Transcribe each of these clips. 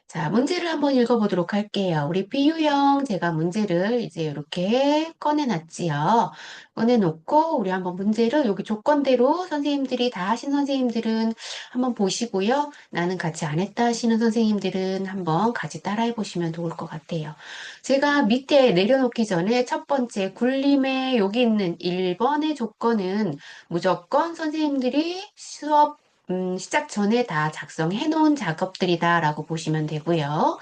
자, 문제를 한번 읽어보도록 할게요. 우리 비유형 제가 문제를 이제 이렇게 꺼내놨지요. 꺼내놓고 우리 한번 문제를 여기 조건대로 선생님들이 다 하신 선생님들은 한번 보시고요. 나는 같이 안 했다 하시는 선생님들은 한번 같이 따라해 보시면 좋을 것 같아요. 제가 밑에 내려놓기 전에 첫 번째 굴림에 여기 있는 1번의 조건은 무조건 선생님들이 수업 시작 전에 다 작성해 놓은 작업들이다라고 보시면 되고요.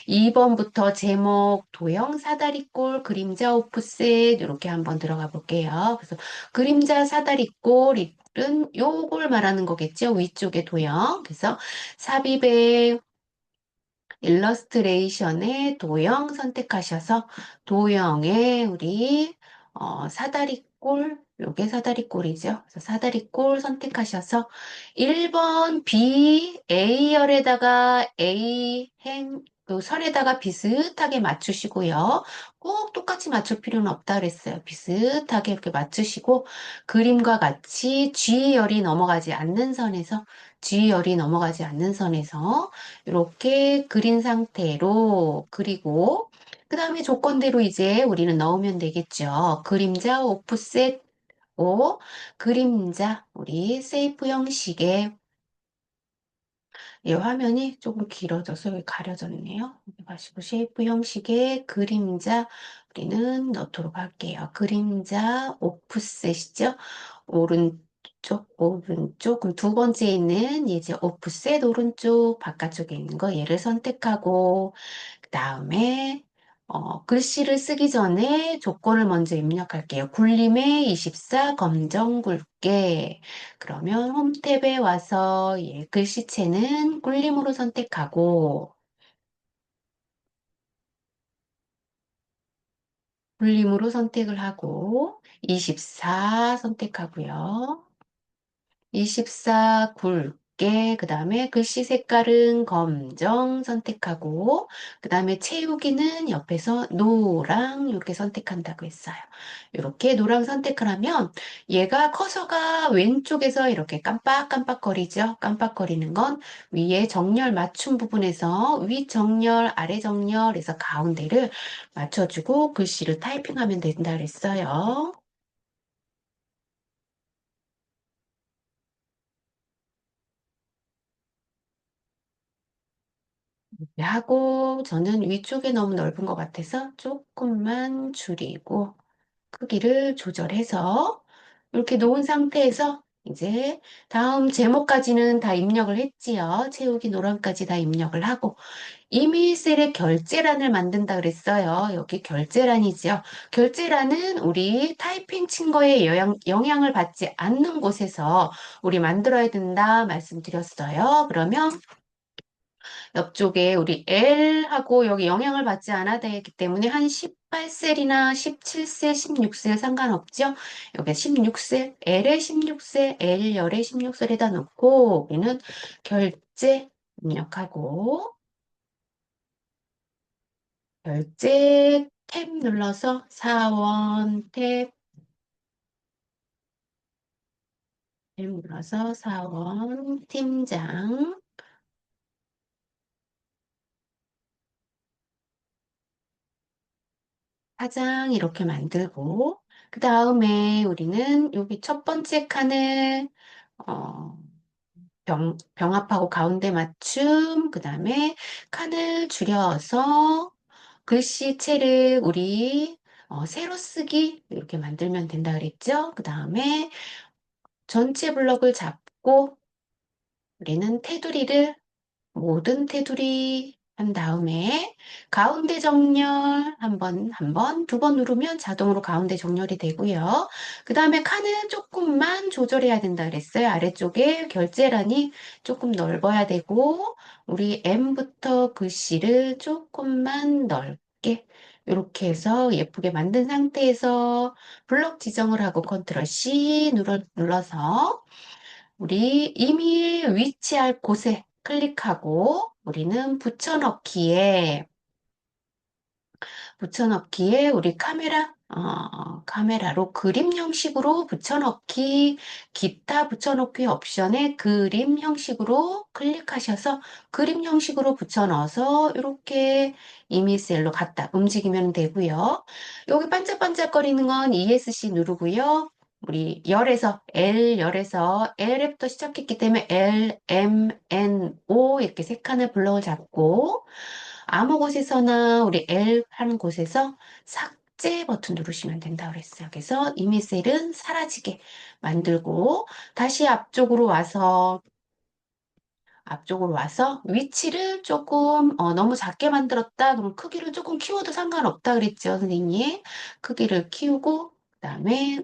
2번부터 제목, 도형, 사다리꼴, 그림자 오프셋 이렇게 한번 들어가 볼게요. 그래서 그림자 사다리꼴은 요걸 말하는 거겠죠. 위쪽에 도형. 그래서 삽입의 일러스트레이션의 도형 선택하셔서 도형에 우리 사다리꼴 요게 사다리꼴이죠. 그래서 사다리꼴 선택하셔서 1번 B A열에다가 A 그 설에다가 비슷하게 맞추시고요. 꼭 똑같이 맞출 필요는 없다 그랬어요. 비슷하게 이렇게 맞추시고 그림과 같이 G열이 넘어가지 않는 선에서 G열이 넘어가지 않는 선에서 이렇게 그린 상태로 그리고 그 다음에 조건대로 이제 우리는 넣으면 되겠죠. 그림자 오프셋 오 그림자 우리 세이프 형식의 이 화면이 조금 길어져서 여기 가려졌네요. 여기 가시고 쉐이프 형식의 그림자 우리는 넣도록 할게요. 그림자 오프셋이죠. 오른쪽. 그럼 두 번째 있는 이제 오프셋 오른쪽 바깥쪽에 있는 거 얘를 선택하고 그 다음에 글씨를 쓰기 전에 조건을 먼저 입력할게요. 굴림의 24 검정 굵게 그러면 홈 탭에 와서 글씨체는 굴림으로 선택하고 굴림으로 선택을 하고 24 선택하고요. 24 굵게, 그 다음에 글씨 색깔은 검정 선택하고, 그 다음에 채우기는 옆에서 노랑 이렇게 선택한다고 했어요. 이렇게 노랑 선택을 하면 얘가 커서가 왼쪽에서 이렇게 깜빡깜빡거리죠. 깜빡거리는 건 위에 정렬 맞춤 부분에서 위 정렬, 아래 정렬에서 가운데를 맞춰주고 글씨를 타이핑하면 된다 그랬어요. 하고 저는 위쪽에 너무 넓은 것 같아서 조금만 줄이고 크기를 조절해서 이렇게 놓은 상태에서 이제 다음 제목까지는 다 입력을 했지요. 채우기 노란까지 다 입력을 하고 이메일 셀에 결제란을 만든다 그랬어요. 여기 결제란이죠. 결제란은 우리 타이핑 친 거에 영향을 받지 않는 곳에서 우리 만들어야 된다 말씀드렸어요. 그러면 옆쪽에 우리 L하고 여기 영향을 받지 않아야 되기 때문에 한 18셀이나 17셀, 16셀 상관없죠? 여기 16셀, L에 16셀, L 열에 16셀에다 놓고 우리는 결제 입력하고 결제 탭 눌러서 사원 탭 눌러서 사원 팀장 사장 이렇게 만들고 그 다음에 우리는 여기 첫 번째 칸을 어, 병합하고 가운데 맞춤, 그 다음에 칸을 줄여서 글씨체를 우리 세로 쓰기 이렇게 만들면 된다 그랬죠? 그 다음에 전체 블럭을 잡고 우리는 테두리를 모든 테두리 한 다음에 가운데 정렬 한 번, 두 번 누르면 자동으로 가운데 정렬이 되고요. 그 다음에 칸은 조금만 조절해야 된다 그랬어요. 아래쪽에 결제란이 조금 넓어야 되고, 우리 M부터 글씨를 조금만 넓게 이렇게 해서 예쁘게 만든 상태에서 블럭 지정을 하고 컨트롤 C 눌러서 우리 이미 위치할 곳에 클릭하고 우리는 붙여넣기에 붙여넣기에 우리 카메라로 그림 형식으로 붙여넣기, 기타 붙여넣기 옵션에 그림 형식으로 클릭하셔서 그림 형식으로 붙여넣어서 이렇게 이미셀로 갖다 움직이면 되고요. 여기 반짝반짝거리는 건 ESC 누르고요. 우리 열에서 L부터 시작했기 때문에 L, M, N, O 이렇게 세 칸의 블럭을 잡고 아무 곳에서나 우리 L 하는 곳에서 삭제 버튼 누르시면 된다고 그랬어요. 그래서 이미셀은 사라지게 만들고 다시 앞쪽으로 와서 위치를 조금 너무 작게 만들었다. 그럼 크기를 조금 키워도 상관없다 그랬죠, 선생님. 크기를 키우고 그다음에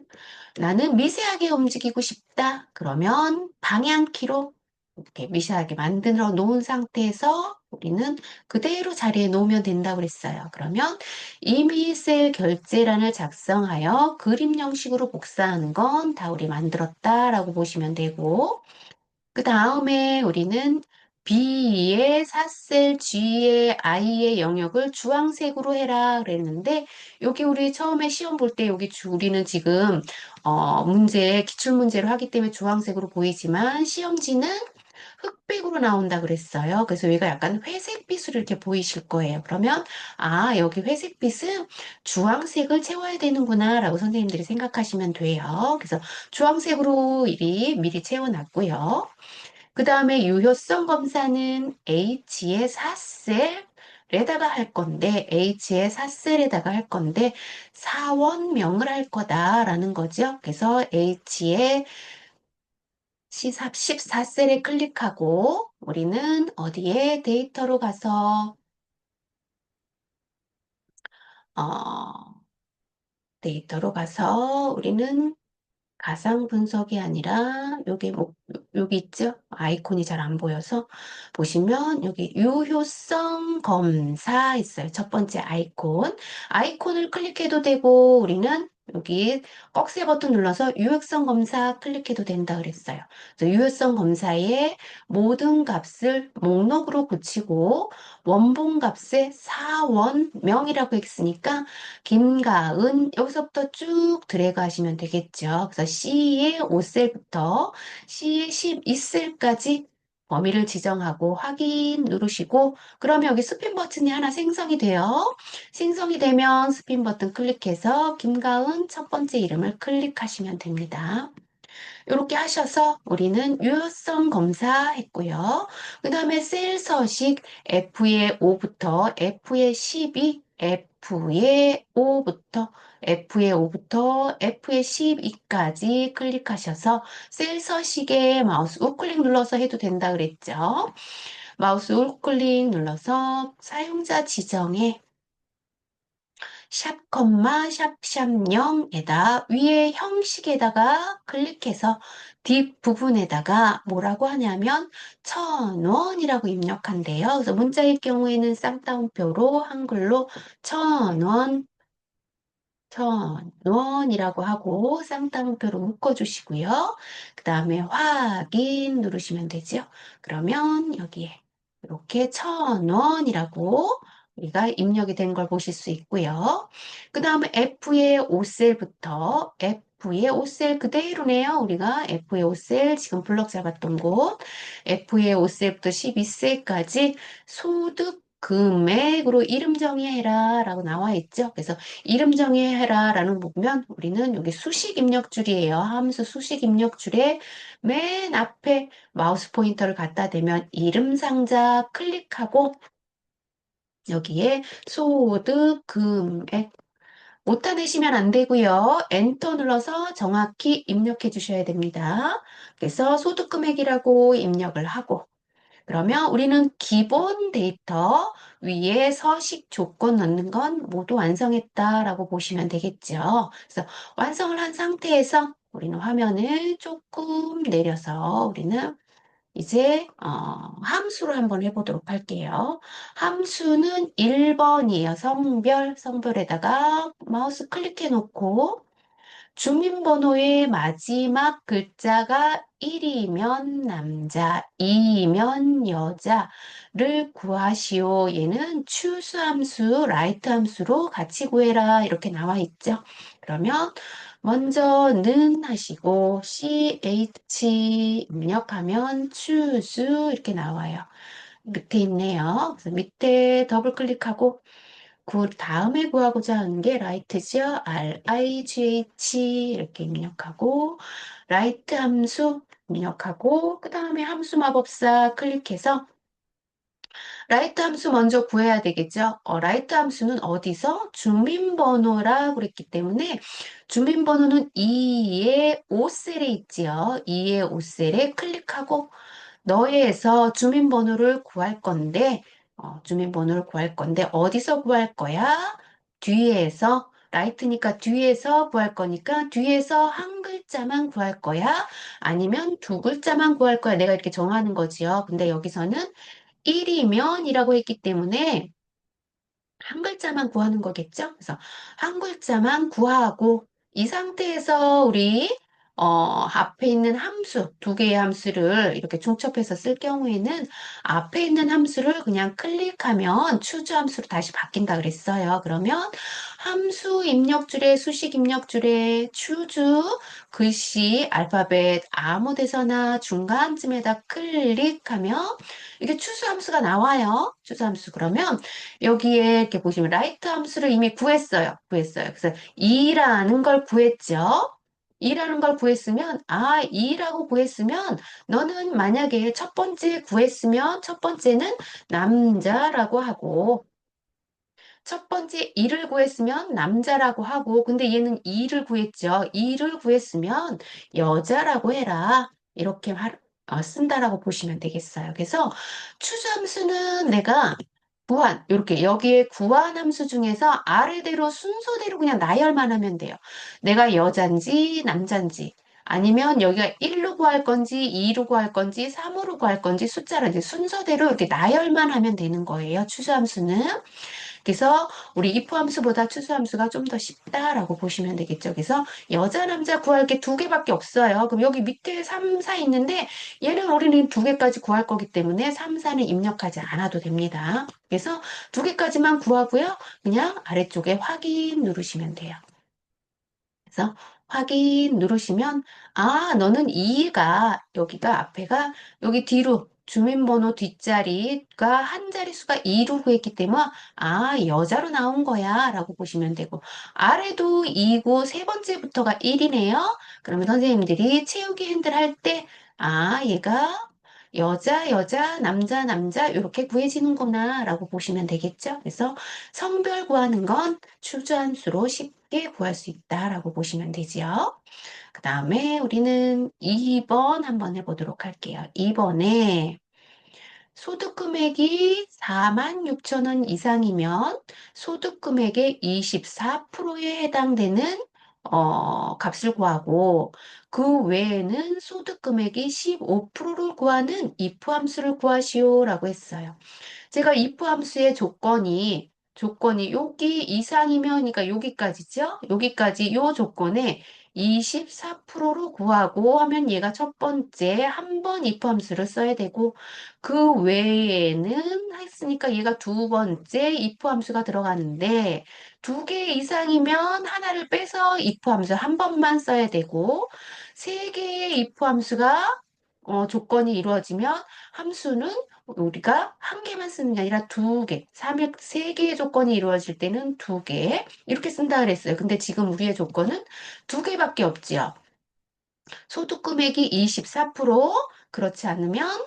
나는 미세하게 움직이고 싶다. 그러면 방향키로 이렇게 미세하게 만들어 놓은 상태에서 우리는 그대로 자리에 놓으면 된다고 그랬어요. 그러면 이미셀 결제란을 작성하여 그림 형식으로 복사하는 건 다 우리 만들었다라고 보시면 되고 그 다음에 우리는 B의 4셀, G의 I의 영역을 주황색으로 해라 그랬는데 여기 우리 처음에 시험 볼 때 여기 우리는 지금 기출문제로 하기 때문에 주황색으로 보이지만 시험지는 흑백으로 나온다 그랬어요. 그래서 여기가 약간 회색빛으로 이렇게 보이실 거예요. 그러면 여기 회색빛은 주황색을 채워야 되는구나 라고 선생님들이 생각하시면 돼요. 그래서 주황색으로 미리 채워놨고요. 그 다음에 유효성 검사는 H의 4셀에다가 할 건데, H의 4셀에다가 할 건데, 사원명을 할 거다라는 거죠. 그래서 H의 14셀에 클릭하고, 우리는 어디에 데이터로 가서, 어, 우리는 가상 분석이 아니라 여기 있죠? 아이콘이 잘 안 보여서 보시면 여기 유효성 검사 있어요. 첫 번째 아이콘을 클릭해도 되고 우리는 여기 꺽쇠 버튼 눌러서 유효성 검사 클릭해도 된다 그랬어요. 그래서 유효성 검사에 모든 값을 목록으로 붙이고 원본 값에 사원명이라고 했으니까 김가은 여기서부터 쭉 드래그 하시면 되겠죠. 그래서 C의 5셀부터 C의 12셀까지 범위를 지정하고 확인 누르시고 그러면 여기 스핀 버튼이 하나 생성이 돼요. 생성이 되면 스핀 버튼 클릭해서 김가은 첫 번째 이름을 클릭하시면 됩니다. 이렇게 하셔서 우리는 유효성 검사했고요. 그 다음에 셀 서식 F의 5부터 F의 12, F의 12까지 클릭하셔서 셀 서식에 마우스 우클릭 눌러서 해도 된다 그랬죠. 마우스 우클릭 눌러서 사용자 지정에 샵, 샵 0에다 위에 형식에다가 클릭해서 뒷부분에다가 뭐라고 하냐면 1,000원이라고 입력한대요. 그래서 문자일 경우에는 쌍따옴표로 한글로 1,000원, 1,000원이라고 하고 쌍따옴표로 묶어주시고요. 그 다음에 확인 누르시면 되죠. 그러면 여기에 이렇게 1,000원이라고 우리가 입력이 된 걸 보실 수 있고요. 그 다음에 F의 5셀 그대로네요. 우리가 F의 5셀 지금 블럭 잡았던 곳 F의 5셀부터 12셀까지 소득 금액으로 이름 정의해라 라고 나와 있죠. 그래서 이름 정의해라 라는 거 보면 우리는 여기 수식 입력줄이에요. 함수 수식 입력줄에 맨 앞에 마우스 포인터를 갖다 대면 이름 상자 클릭하고 여기에 소득 금액 오타 내시면 안 되고요. 엔터 눌러서 정확히 입력해 주셔야 됩니다. 그래서 소득 금액이라고 입력을 하고 그러면 우리는 기본 데이터 위에 서식 조건 넣는 건 모두 완성했다라고 보시면 되겠죠. 그래서 완성을 한 상태에서 우리는 화면을 조금 내려서 우리는 이제 함수를 한번 해보도록 할게요. 함수는 1번이에요. 성별에다가 마우스 클릭해 놓고 주민번호의 마지막 글자가 1이면 남자, 2이면 여자를 구하시오. 얘는 추수함수, 라이트 함수로 같이 구해라. 이렇게 나와 있죠. 그러면 먼저 는 하시고 ch 입력하면 추수 이렇게 나와요. 밑에 있네요. 그래서 밑에 더블 클릭하고 그 다음에 구하고자 하는 게 라이트죠. RIGH 이렇게 입력하고 라이트 함수 입력하고 그 다음에 함수 마법사 클릭해서 라이트 함수 먼저 구해야 되겠죠. 라이트 함수는 어디서? 주민번호라 그랬기 때문에 주민번호는 2의 5셀에 있지요. 2의 5셀에 클릭하고 너에서 주민번호를 구할 건데, 주민번호를 구할 건데, 어디서 구할 거야? 뒤에서, 라이트니까 뒤에서 구할 거니까, 뒤에서 한 글자만 구할 거야? 아니면 두 글자만 구할 거야? 내가 이렇게 정하는 거지요. 근데 여기서는 1이면 이라고 했기 때문에, 한 글자만 구하는 거겠죠? 그래서 한 글자만 구하고 이 상태에서 우리 앞에 있는 함수, 두 개의 함수를 이렇게 중첩해서 쓸 경우에는 앞에 있는 함수를 그냥 클릭하면 추주 함수로 다시 바뀐다 그랬어요. 그러면 함수 입력줄에 수식 입력줄에 추주 글씨 알파벳 아무 데서나 중간쯤에다 클릭하면 이게 추수 함수가 나와요. 추수 함수 그러면 여기에 이렇게 보시면 라이트 함수를 이미 구했어요. 구했어요. 그래서 2라는 걸 구했죠. 2라는 걸 구했으면 2라고 구했으면 너는 만약에 첫 번째 구했으면 첫 번째는 남자라고 하고 첫 번째 이를 구했으면 남자라고 하고 근데 얘는 이를 구했죠. 이를 구했으면 여자라고 해라. 이렇게 쓴다라고 보시면 되겠어요. 그래서 추수함수는 내가 구한 이렇게 여기에 구한 함수 중에서 아래대로 순서대로 그냥 나열만 하면 돼요. 내가 여잔지 남잔지 아니면 여기가 1로 구할 건지 2로 구할 건지 3으로 구할 건지 숫자를 순서대로 이렇게 나열만 하면 되는 거예요. 추수함수는. 그래서 우리 if 함수보다 추수 함수가 좀 더 쉽다라고 보시면 되겠죠. 그래서 여자, 남자 구할 게 두 개밖에 없어요. 그럼 여기 밑에 3, 4 있는데 얘는 우리는 두 개까지 구할 거기 때문에 3, 4는 입력하지 않아도 됩니다. 그래서 두 개까지만 구하고요. 그냥 아래쪽에 확인 누르시면 돼요. 그래서 확인 누르시면 너는 2가 여기가 앞에가 여기 뒤로 주민번호 뒷자리가 한 자릿수가 2로 구했기 때문에 여자로 나온 거야 라고 보시면 되고 아래도 2고 세 번째부터가 1이네요. 그러면 선생님들이 채우기 핸들 할 때 얘가 여자 여자 남자 남자 이렇게 구해지는구나 라고 보시면 되겠죠. 그래서 성별 구하는 건 추주함수로 쉽게 구할 수 있다라고 보시면 되지요. 그 다음에 우리는 2번 한번 해보도록 할게요. 2번에 소득 금액이 4만 6천 원 이상이면 소득 금액의 24%에 해당되는 값을 구하고 그 외에는 소득 금액이 15%를 구하는 if 함수를 구하시오라고 했어요. 제가 if 함수의 조건이 여기 이상이면, 그러니까 여기까지죠? 여기까지 요 조건에 24%로 구하고 하면 얘가 첫 번째 한 번 if 함수를 써야 되고 그 외에는 했으니까 얘가 두 번째 if 함수가 들어가는데 두 개 이상이면 하나를 빼서 if 함수 한 번만 써야 되고 세 개의 if 함수가 조건이 이루어지면 함수는 우리가 한 개만 쓰는 게 아니라 두 개, 세 개의 조건이 이루어질 때는 두 개, 이렇게 쓴다 그랬어요. 근데 지금 우리의 조건은 두 개밖에 없지요. 소득 금액이 24%, 그렇지 않으면,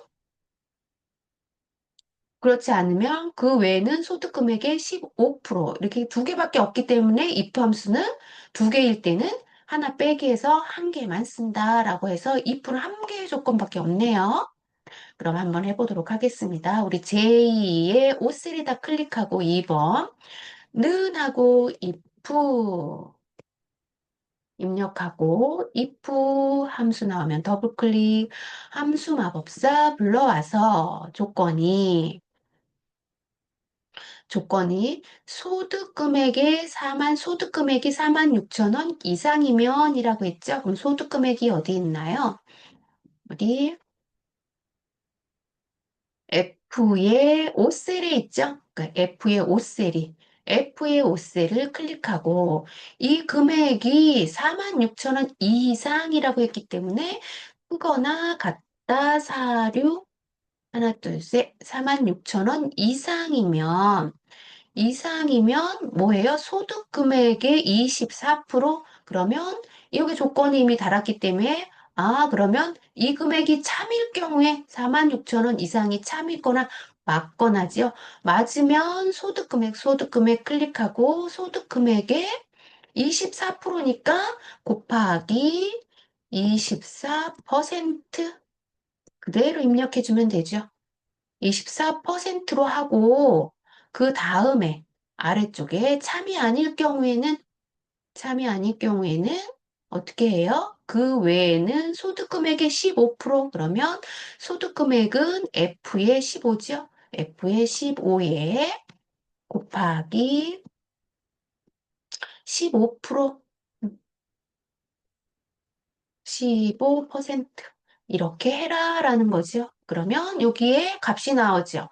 그 외에는 소득 금액의 15%, 이렇게 두 개밖에 없기 때문에 if 함수는 두 개일 때는 하나 빼기 해서 한 개만 쓴다라고 해서 if는 한 개의 조건밖에 없네요. 그럼 한번 해보도록 하겠습니다. 우리 제2의 오셀에다 클릭하고 2번 는 하고 if 입력하고 if 함수 나오면 더블 클릭 함수 마법사 불러와서 조건이 조건이 소득 금액이 4만 6천 원 이상이면이라고 했죠? 그럼 소득 금액이 어디 있나요? 우리 F의 5셀에 있죠? 그러니까 F의 5셀이 F의 5셀을 클릭하고 이 금액이 4만 6천 원 이상이라고 했기 때문에 크거나 같다 사류 하나 둘 셋 4만 6천 원 이상이면 뭐예요? 소득 금액의 24%? 그러면 여기 조건이 이미 달았기 때문에 그러면 이 금액이 참일 경우에 4만 6천 원 이상이 참이거나 맞거나죠. 맞으면 소득 금액 클릭하고 소득 금액의 24%니까 곱하기 24% 그대로 입력해 주면 되죠. 24%로 하고 그 다음에 아래쪽에 참이 아닐 경우에는 어떻게 해요? 그 외에는 소득금액의 15% 그러면 소득금액은 F의 15죠? F의 15에 곱하기 15% 15% 이렇게 해라라는 거죠. 그러면 여기에 값이 나오죠.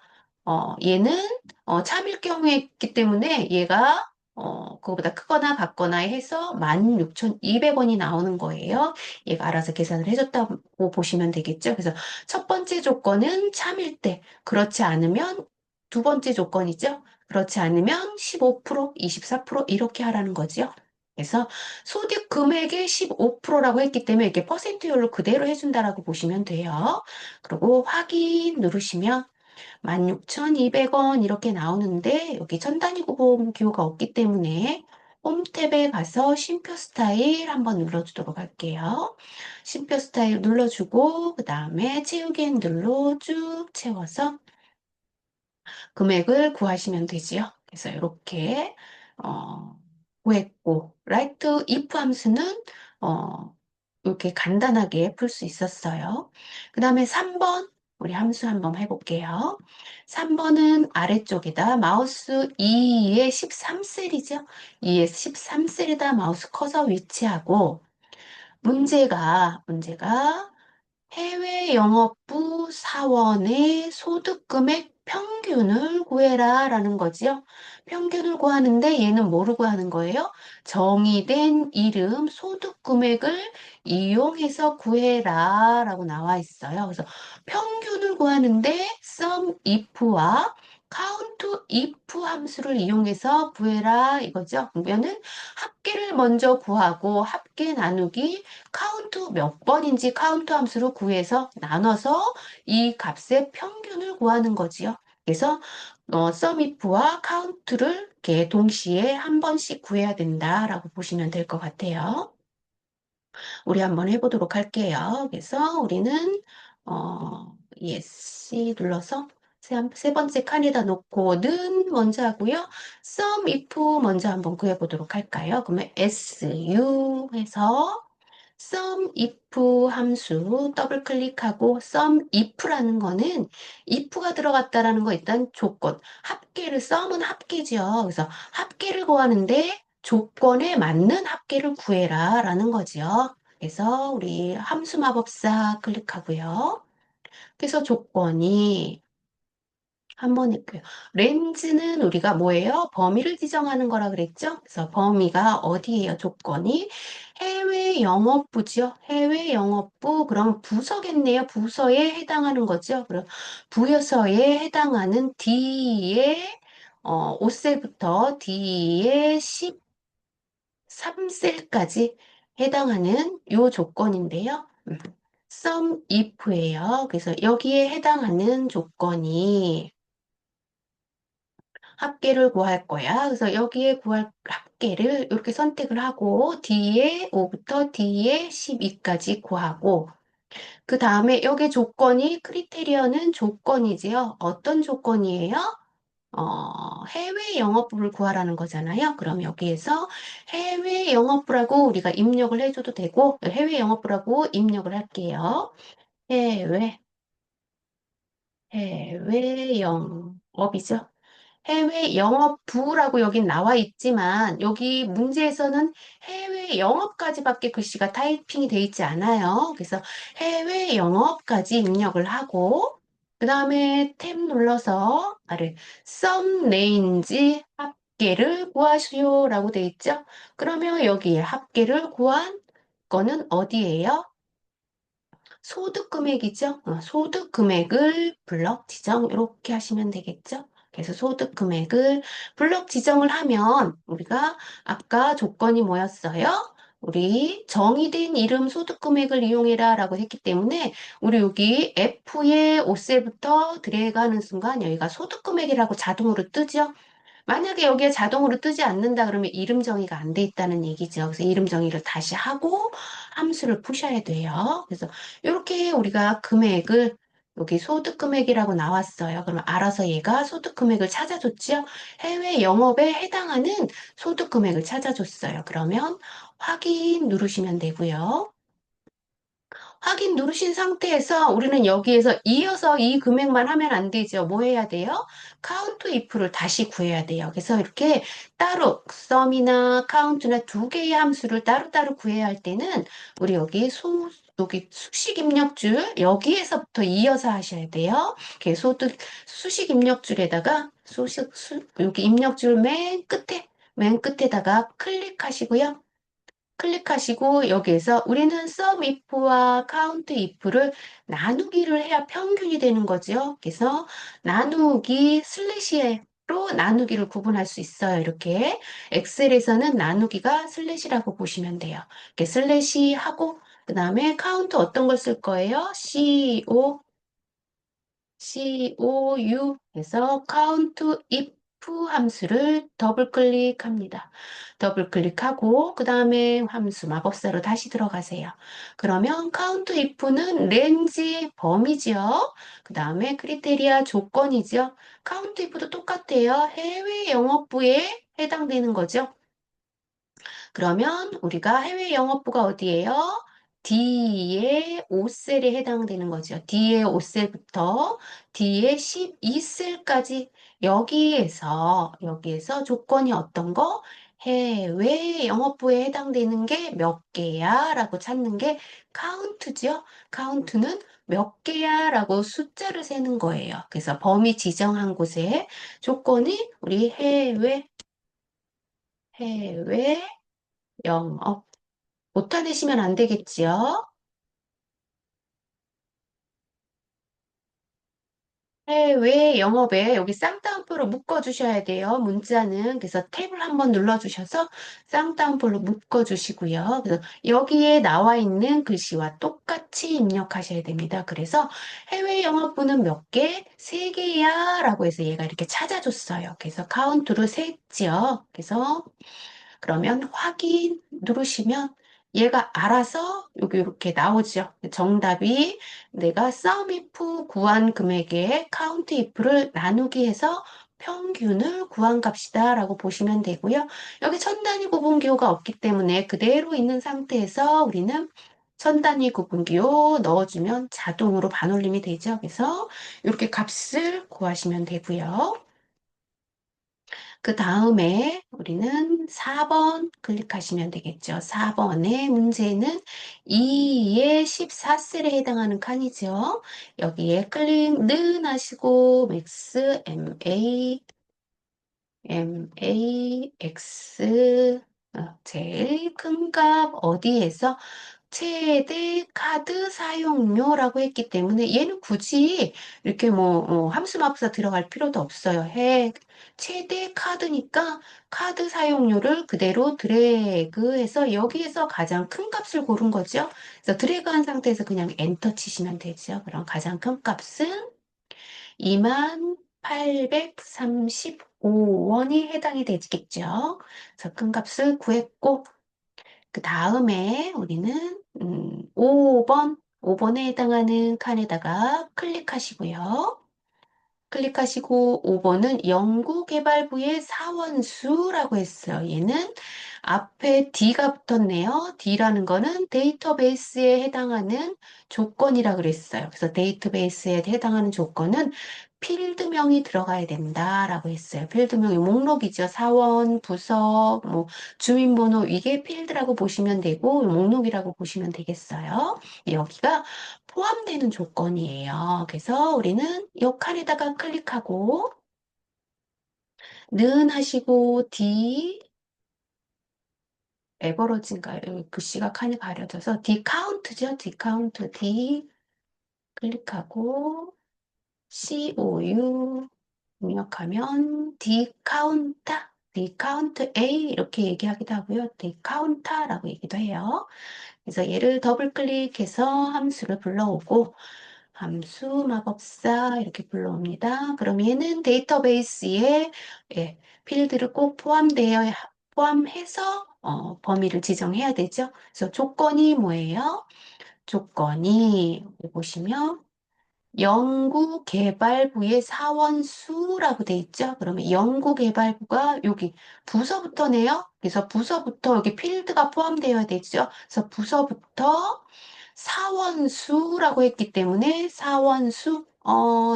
얘는 참일 경우였기 때문에 얘가 그거보다 크거나 같거나 해서 16,200원이 나오는 거예요. 얘가 알아서 계산을 해줬다고 보시면 되겠죠. 그래서 첫 번째 조건은 참일 때, 그렇지 않으면 두 번째 조건이죠. 그렇지 않으면 15%, 24% 이렇게 하라는 거죠. 그래서 소득 금액의 15%라고 했기 때문에 이렇게 퍼센트율로 그대로 해준다라고 보시면 돼요. 그리고 확인 누르시면 16,200원 이렇게 나오는데 여기 천 단위 구분 기호가 없기 때문에 홈 탭에 가서 쉼표 스타일 한번 눌러주도록 할게요. 쉼표 스타일 눌러주고 그 다음에 채우기 핸들로 쭉 채워서 금액을 구하시면 되지요. 그래서 이렇게 구했고 라이트 if 함수는 어, 이렇게 간단하게 풀 수 있었어요. 그 다음에 3번 우리 함수 한번 해볼게요. 3번은 아래쪽에다 마우스 2의 13셀이죠. 2의 13셀에다 마우스 커서 위치하고 문제가 해외 영업부 사원의 소득금액 평균을 구해라 라는 거지요. 평균을 구하는데 얘는 뭐를 구하는 거예요? 정의된 이름 소득금액을 이용해서 구해라 라고 나와 있어요. 그래서 평균을 구하는데 sum if와 count if 함수를 이용해서 구해라 이거죠. 그러면은 합계를 먼저 구하고 합계 나누기 카운트 몇 번인지 카운트 함수로 구해서 나눠서 이 값의 평균을 구하는 거지요. 그래서 sumif와 count를 이렇게 동시에 한 번씩 구해야 된다라고 보시면 될 것 같아요. 우리 한번 해보도록 할게요. 그래서 우리는 yes 눌러서 세 번째 칸에다 놓고는 먼저 하고요. sum if 먼저 한번 구해보도록 할까요? 그러면 su 해서 sum if 함수 더블 클릭하고 sum if라는 거는 if가 들어갔다라는 거 일단 조건 합계를 sum은 합계죠. 그래서 합계를 구하는데 조건에 맞는 합계를 구해라 라는 거죠. 그래서 우리 함수 마법사 클릭하고요. 그래서 조건이 한번 했고요. 렌즈는 우리가 뭐예요? 범위를 지정하는 거라 그랬죠? 그래서 범위가 어디예요? 조건이 해외 영업부죠. 해외 영업부 그럼 부서겠네요. 부서에 해당하는 거죠. 그럼 부서에 해당하는 D의 5셀부터 D의 13셀까지 해당하는 요 조건인데요. sum if예요. 그래서 여기에 해당하는 조건이 합계를 구할 거야. 그래서 여기에 구할 합계를 이렇게 선택을 하고 D에 5부터 D에 12까지 구하고 그 다음에 여기 조건이 크리테리어는 조건이지요. 어떤 조건이에요? 해외 영업부를 구하라는 거잖아요. 그럼 여기에서 해외 영업부라고 우리가 입력을 해줘도 되고 해외 영업부라고 입력을 할게요. 해외 영업이죠. 해외 영업부라고 여긴 나와 있지만 여기 문제에서는 해외 영업까지밖에 글씨가 타이핑이 돼 있지 않아요. 그래서 해외 영업까지 입력을 하고 그 다음에 탭 눌러서 아래 썸 레인지 합계를 구하시오라고 돼 있죠. 그러면 여기에 합계를 구한 거는 어디예요? 소득 금액이죠. 소득 금액을 블럭 지정 이렇게 하시면 되겠죠. 그래서 소득 금액을 블럭 지정을 하면 우리가 아까 조건이 뭐였어요? 우리 정의된 이름 소득 금액을 이용해라 라고 했기 때문에 우리 여기 F의 5셀부터 들어가는 순간 여기가 소득 금액이라고 자동으로 뜨죠. 만약에 여기에 자동으로 뜨지 않는다 그러면 이름 정의가 안 돼 있다는 얘기죠. 그래서 이름 정의를 다시 하고 함수를 푸셔야 돼요. 그래서 이렇게 우리가 금액을 여기 소득 금액이라고 나왔어요. 그러면 알아서 얘가 소득 금액을 찾아줬죠. 해외 영업에 해당하는 소득 금액을 찾아줬어요. 그러면 확인 누르시면 되고요. 확인 누르신 상태에서 우리는 여기에서 이어서 이 금액만 하면 안 되죠. 뭐 해야 돼요? 카운트 if를 다시 구해야 돼요. 그래서 이렇게 따로 sum이나 count나 두 개의 함수를 따로따로 구해야 할 때는 우리 여기 수식 입력줄 여기에서부터 이어서 하셔야 돼요. 수식 입력줄에다가 여기 입력줄 맨 끝에다가 클릭하시고요. 클릭하시고 여기에서 우리는 sum if와 count if를 나누기를 해야 평균이 되는 거죠. 그래서 나누기 슬래시로 나누기를 구분할 수 있어요. 이렇게 엑셀에서는 나누기가 슬래시라고 보시면 돼요. 이렇게 슬래시 하고 그 다음에 count 어떤 걸 쓸 거예요? COU 해서 count if 함수를 더블 클릭합니다. 더블 클릭하고 그 다음에 함수 마법사로 다시 들어가세요. 그러면 count if는 렌지 범위죠. 그 다음에 크리테리아 조건이죠. count if도 똑같아요. 해외 영업부에 해당되는 거죠. 그러면 우리가 해외 영업부가 어디예요? D의 5셀에 해당되는 거죠. D의 5셀부터 D의 12셀까지 여기에서 조건이 어떤 거? 해외 영업부에 해당되는 게 몇 개야? 라고 찾는 게 카운트죠. 카운트는 몇 개야? 라고 숫자를 세는 거예요. 그래서 범위 지정한 곳에 조건이 우리 해외 영업 오타 내시면 안 되겠지요? 해외 영업에 여기 쌍따옴표로 묶어주셔야 돼요. 문자는. 그래서 탭을 한번 눌러주셔서 쌍따옴표로 묶어주시고요. 그래서 여기에 나와 있는 글씨와 똑같이 입력하셔야 됩니다. 그래서 해외 영업부는 몇 개? 세 개야. 라고 해서 얘가 이렇게 찾아줬어요. 그래서 카운트로 셌지요. 그래서 그러면 확인 누르시면 얘가 알아서 여기 이렇게 나오죠. 정답이 내가 sum if 구한 금액의 count if를 나누기 해서 평균을 구한 값이다 라고 보시면 되고요. 여기 천 단위 구분기호가 없기 때문에 그대로 있는 상태에서 우리는 천 단위 구분기호 넣어주면 자동으로 반올림이 되죠. 그래서 이렇게 값을 구하시면 되고요. 그 다음에 우리는 4번 클릭하시면 되겠죠. 4번의 문제는 2의 14셀에 해당하는 칸이죠. 여기에 클릭 는 하시고 맥스 MAX 제일 큰 값 어디에서 최대 카드 사용료라고 했기 때문에 얘는 굳이 이렇게 함수 마법사 들어갈 필요도 없어요. 최대 카드니까 카드 사용료를 그대로 드래그해서 여기에서 가장 큰 값을 고른 거죠. 그래서 드래그한 상태에서 그냥 엔터 치시면 되죠. 그럼 가장 큰 값은 2835원이 해당이 되겠죠. 그래서 큰 값을 구했고 그 다음에 우리는 5번에 해당하는 칸에다가 클릭하시고요. 클릭하시고 5번은 연구개발부의 사원수라고 했어요. 얘는 앞에 D가 붙었네요. D라는 거는 데이터베이스에 해당하는 조건이라 그랬어요. 그래서 데이터베이스에 해당하는 조건은 필드명이 들어가야 된다라고 했어요. 필드명이 목록이죠. 사원, 부서, 뭐 주민번호 이게 필드라고 보시면 되고 목록이라고 보시면 되겠어요. 여기가 포함되는 조건이에요. 그래서 우리는 이 칸에다가 클릭하고 는 하시고 D 에버러지인가요? 여기 글씨가 칸이 가려져서 D 카운트죠. D 카운트 D 클릭하고 COU 입력하면 디카운타, 디카운트 A 이렇게 얘기하기도 하고요. 디카운타라고 얘기도 해요. 그래서 얘를 더블 클릭해서 함수를 불러오고 함수 마법사 이렇게 불러옵니다. 그럼 얘는 데이터베이스에 예, 필드를 꼭 포함해서 범위를 지정해야 되죠. 그래서 조건이 뭐예요? 조건이 여기 보시면 연구개발부의 사원수라고 돼 있죠? 그러면 연구개발부가 여기 부서부터네요. 그래서 부서부터 여기 필드가 포함되어야 되죠? 그래서 부서부터 사원수라고 했기 때문에 사원수,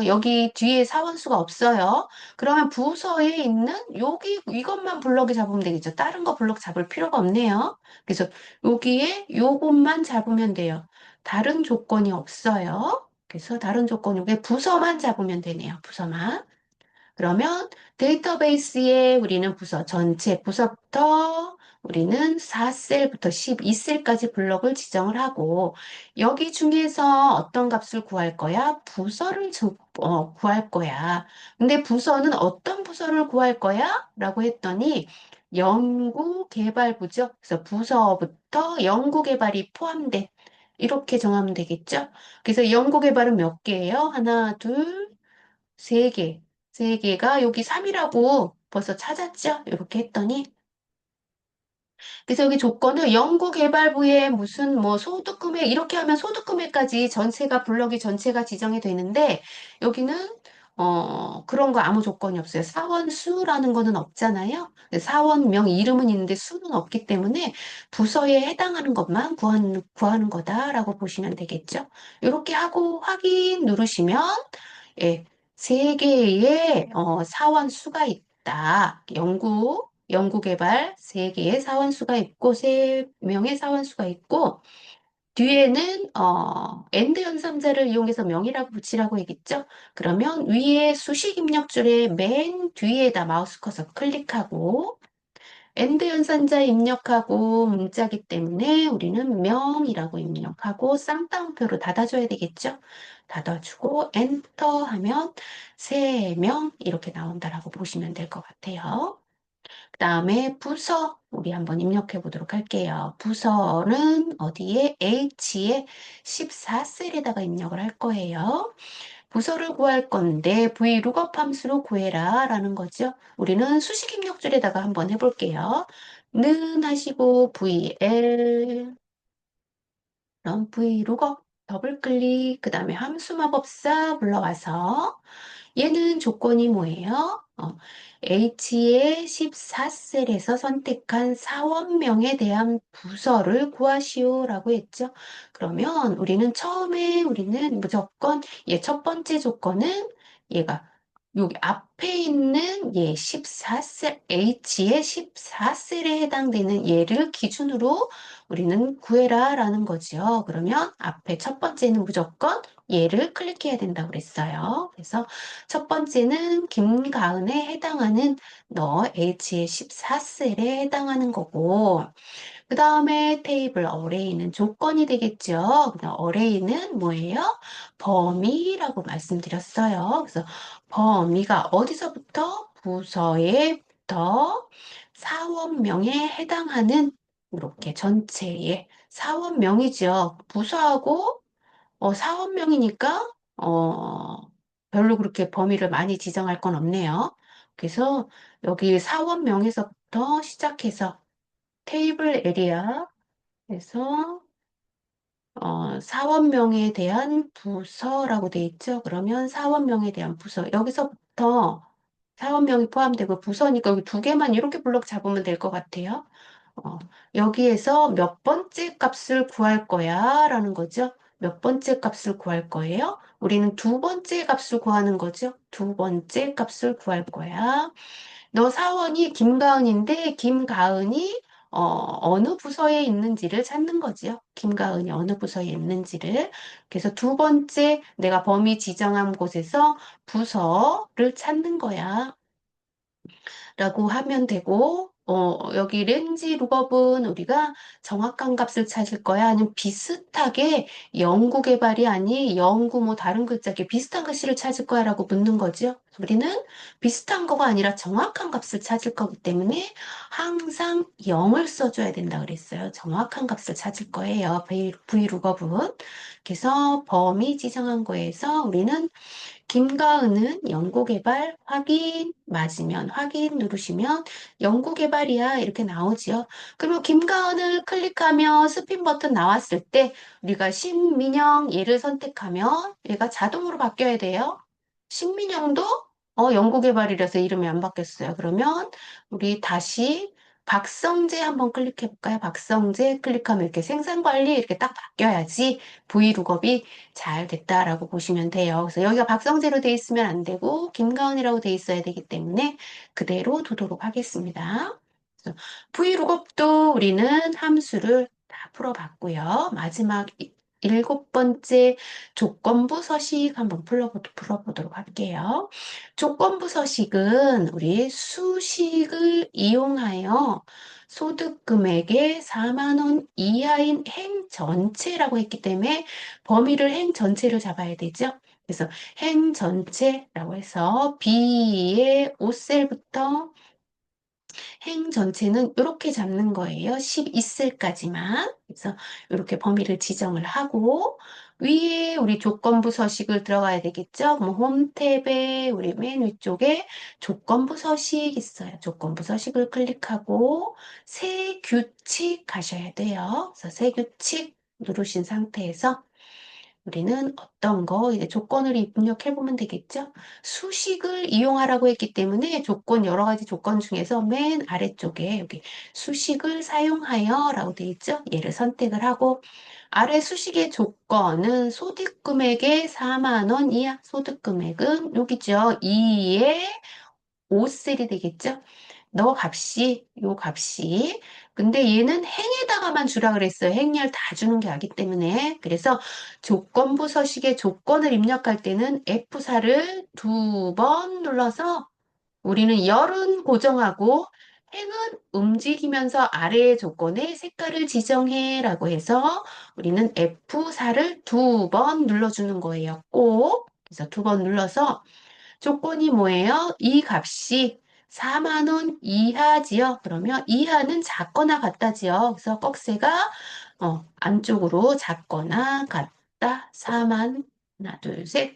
여기 뒤에 사원수가 없어요. 그러면 부서에 있는 여기 이것만 블럭에 잡으면 되겠죠. 다른 거 블럭 잡을 필요가 없네요. 그래서 여기에 요것만 잡으면 돼요. 다른 조건이 없어요. 그래서 다른 조건 요게 부서만 잡으면 되네요. 부서만. 그러면 데이터베이스에 우리는 부서 전체 부서부터 우리는 4셀부터 12셀까지 블럭을 지정을 하고 여기 중에서 어떤 값을 구할 거야? 구할 거야. 근데 부서는 어떤 부서를 구할 거야? 라고 했더니 연구개발부죠. 그래서 부서부터 연구개발이 포함된 이렇게 정하면 되겠죠? 그래서 연구개발은 몇 개예요? 하나, 둘, 세 개. 세 개가 여기 3이라고 벌써 찾았죠? 이렇게 했더니 그래서 여기 조건을 연구개발부에 무슨 뭐 소득금액 이렇게 하면 소득금액까지 전체가 블럭이 전체가 지정이 되는데 여기는 그런 거 아무 조건이 없어요. 사원 수라는 거는 없잖아요. 사원명 이름은 있는데 수는 없기 때문에 부서에 해당하는 것만 구하는 거다라고 보시면 되겠죠. 이렇게 하고 확인 누르시면 예, 세 개의 사원 수가 있다. 연구개발 세 개의 사원수가 있고, 세 명의 사원수가 있고, 뒤에는, 엔드 연산자를 이용해서 명이라고 붙이라고 얘기했죠? 그러면 위에 수식 입력줄의 맨 뒤에다 마우스 커서 클릭하고, 엔드 연산자 입력하고 문자기 때문에 우리는 명이라고 입력하고 쌍따옴표로 닫아줘야 되겠죠? 닫아주고 엔터 하면 세 명 이렇게 나온다라고 보시면 될 것 같아요. 그 다음에 부서 우리 한번 입력해 보도록 할게요. 부서는 어디에? H에 14셀에다가 입력을 할 거예요. 부서를 구할 건데 vlookup 함수로 구해라 라는 거죠. 우리는 수식 입력줄에다가 한번 해볼게요. 는 하시고 vl 그럼 vlookup 더블 클릭 그 다음에 함수 마법사 불러와서 얘는 조건이 뭐예요? H의 14셀에서 선택한 사원명에 대한 부서를 구하시오라고 했죠. 그러면 우리는 무조건 첫 번째 조건은 얘가 여기 앞에 있는 얘 14셀, H의 14셀에 해당되는 얘를 기준으로 우리는 구해라 라는 거죠. 그러면 앞에 첫 번째는 무조건 얘를 클릭해야 된다고 그랬어요. 그래서 첫 번째는 김가은에 해당하는 너 H의 14셀에 해당하는 거고 그 다음에 테이블 어레이는 조건이 되겠죠. 그다음 어레이는 뭐예요? 범위라고 말씀드렸어요. 그래서 범위가 어디서부터 부서에부터 사원명에 해당하는 이렇게 전체의 사원명이죠. 부서하고 사원명이니까 별로 그렇게 범위를 많이 지정할 건 없네요. 그래서 여기 사원명에서부터 시작해서 테이블 에리아 에서 사원명에 대한 부서라고 돼 있죠. 그러면 사원명에 대한 부서 여기서부터 사원명이 포함되고 부서니까 여기 두 개만 이렇게 블록 잡으면 될 것 같아요. 어, 여기에서 몇 번째 값을 구할 거야 라는 거죠. 몇 번째 값을 구할 거예요? 우리는 두 번째 값을 구하는 거죠. 두 번째 값을 구할 거야. 너 사원이 김가은인데 김가은이 어느 부서에 있는지를 찾는 거지요. 김가은이 어느 부서에 있는지를. 그래서 두 번째 내가 범위 지정한 곳에서 부서를 찾는 거야. 라고 하면 되고, 여기 렌지 룩업은 우리가 정확한 값을 찾을 거야? 아니면 비슷하게 연구 개발이 아닌 연구 뭐 다른 글자 이렇게 비슷한 글씨를 찾을 거야? 라고 묻는 거죠. 우리는 비슷한 거가 아니라 정확한 값을 찾을 거기 때문에 항상 0을 써줘야 된다 그랬어요. 정확한 값을 찾을 거예요. V룩업은. 그래서 범위 지정한 거에서 우리는 김가은은 연구개발 확인 맞으면 확인 누르시면 연구개발이야 이렇게 나오지요. 그리고 김가은을 클릭하면 스핀 버튼 나왔을 때 우리가 신민영 얘를 선택하면 얘가 자동으로 바뀌어야 돼요. 신민영도 연구개발이라서 이름이 안 바뀌었어요. 그러면 우리 다시 박성재 한번 클릭해 볼까요? 박성재 클릭하면 이렇게 생산관리 이렇게 딱 바뀌어야지 V룩업이 잘 됐다라고 보시면 돼요. 그래서 여기가 박성재로 돼 있으면 안 되고 김가은이라고 돼 있어야 되기 때문에 그대로 두도록 하겠습니다. 그래서 V룩업도 우리는 함수를 다 풀어봤고요. 마지막 일곱 번째 조건부 서식 한번 풀어보도록 할게요. 조건부 서식은 우리 수식을 이용하여 소득 금액의 4만 원 이하인 행 전체라고 했기 때문에 범위를 행 전체를 잡아야 되죠. 그래서 행 전체라고 해서 B의 5셀부터 행 전체는 이렇게 잡는 거예요. 12셀까지만. 그래서 이렇게 범위를 지정을 하고 위에 우리 조건부 서식을 들어가야 되겠죠. 뭐 홈 탭에 우리 맨 위쪽에 조건부 서식 있어요. 조건부 서식을 클릭하고 새 규칙 가셔야 돼요. 그래서 새 규칙 누르신 상태에서 우리는 어떤 거 이제 조건을 입력해 보면 되겠죠? 수식을 이용하라고 했기 때문에 조건 여러 가지 조건 중에서 맨 아래쪽에 여기 수식을 사용하여라고 되어 있죠? 얘를 선택을 하고 아래 수식의 조건은 소득 금액의 4만 원 이하 소득 금액은 여기죠. 2의 5셀이 되겠죠? 요 값이. 근데 얘는 행에다가만 주라 그랬어요. 행렬 다 주는 게 아니기 때문에. 그래서 조건부 서식의 조건을 입력할 때는 F4를 두 번 눌러서 우리는 열은 고정하고 행은 움직이면서 아래의 조건에 색깔을 지정해 라고 해서 우리는 F4를 두 번 눌러주는 거예요. 꼭. 그래서 두 번 눌러서 조건이 뭐예요? 이 값이 4만 원 이하지요. 그러면 이하는 작거나 같다지요. 그래서 꺽쇠가 안쪽으로 작거나 같다. 4만 하나, 둘, 셋.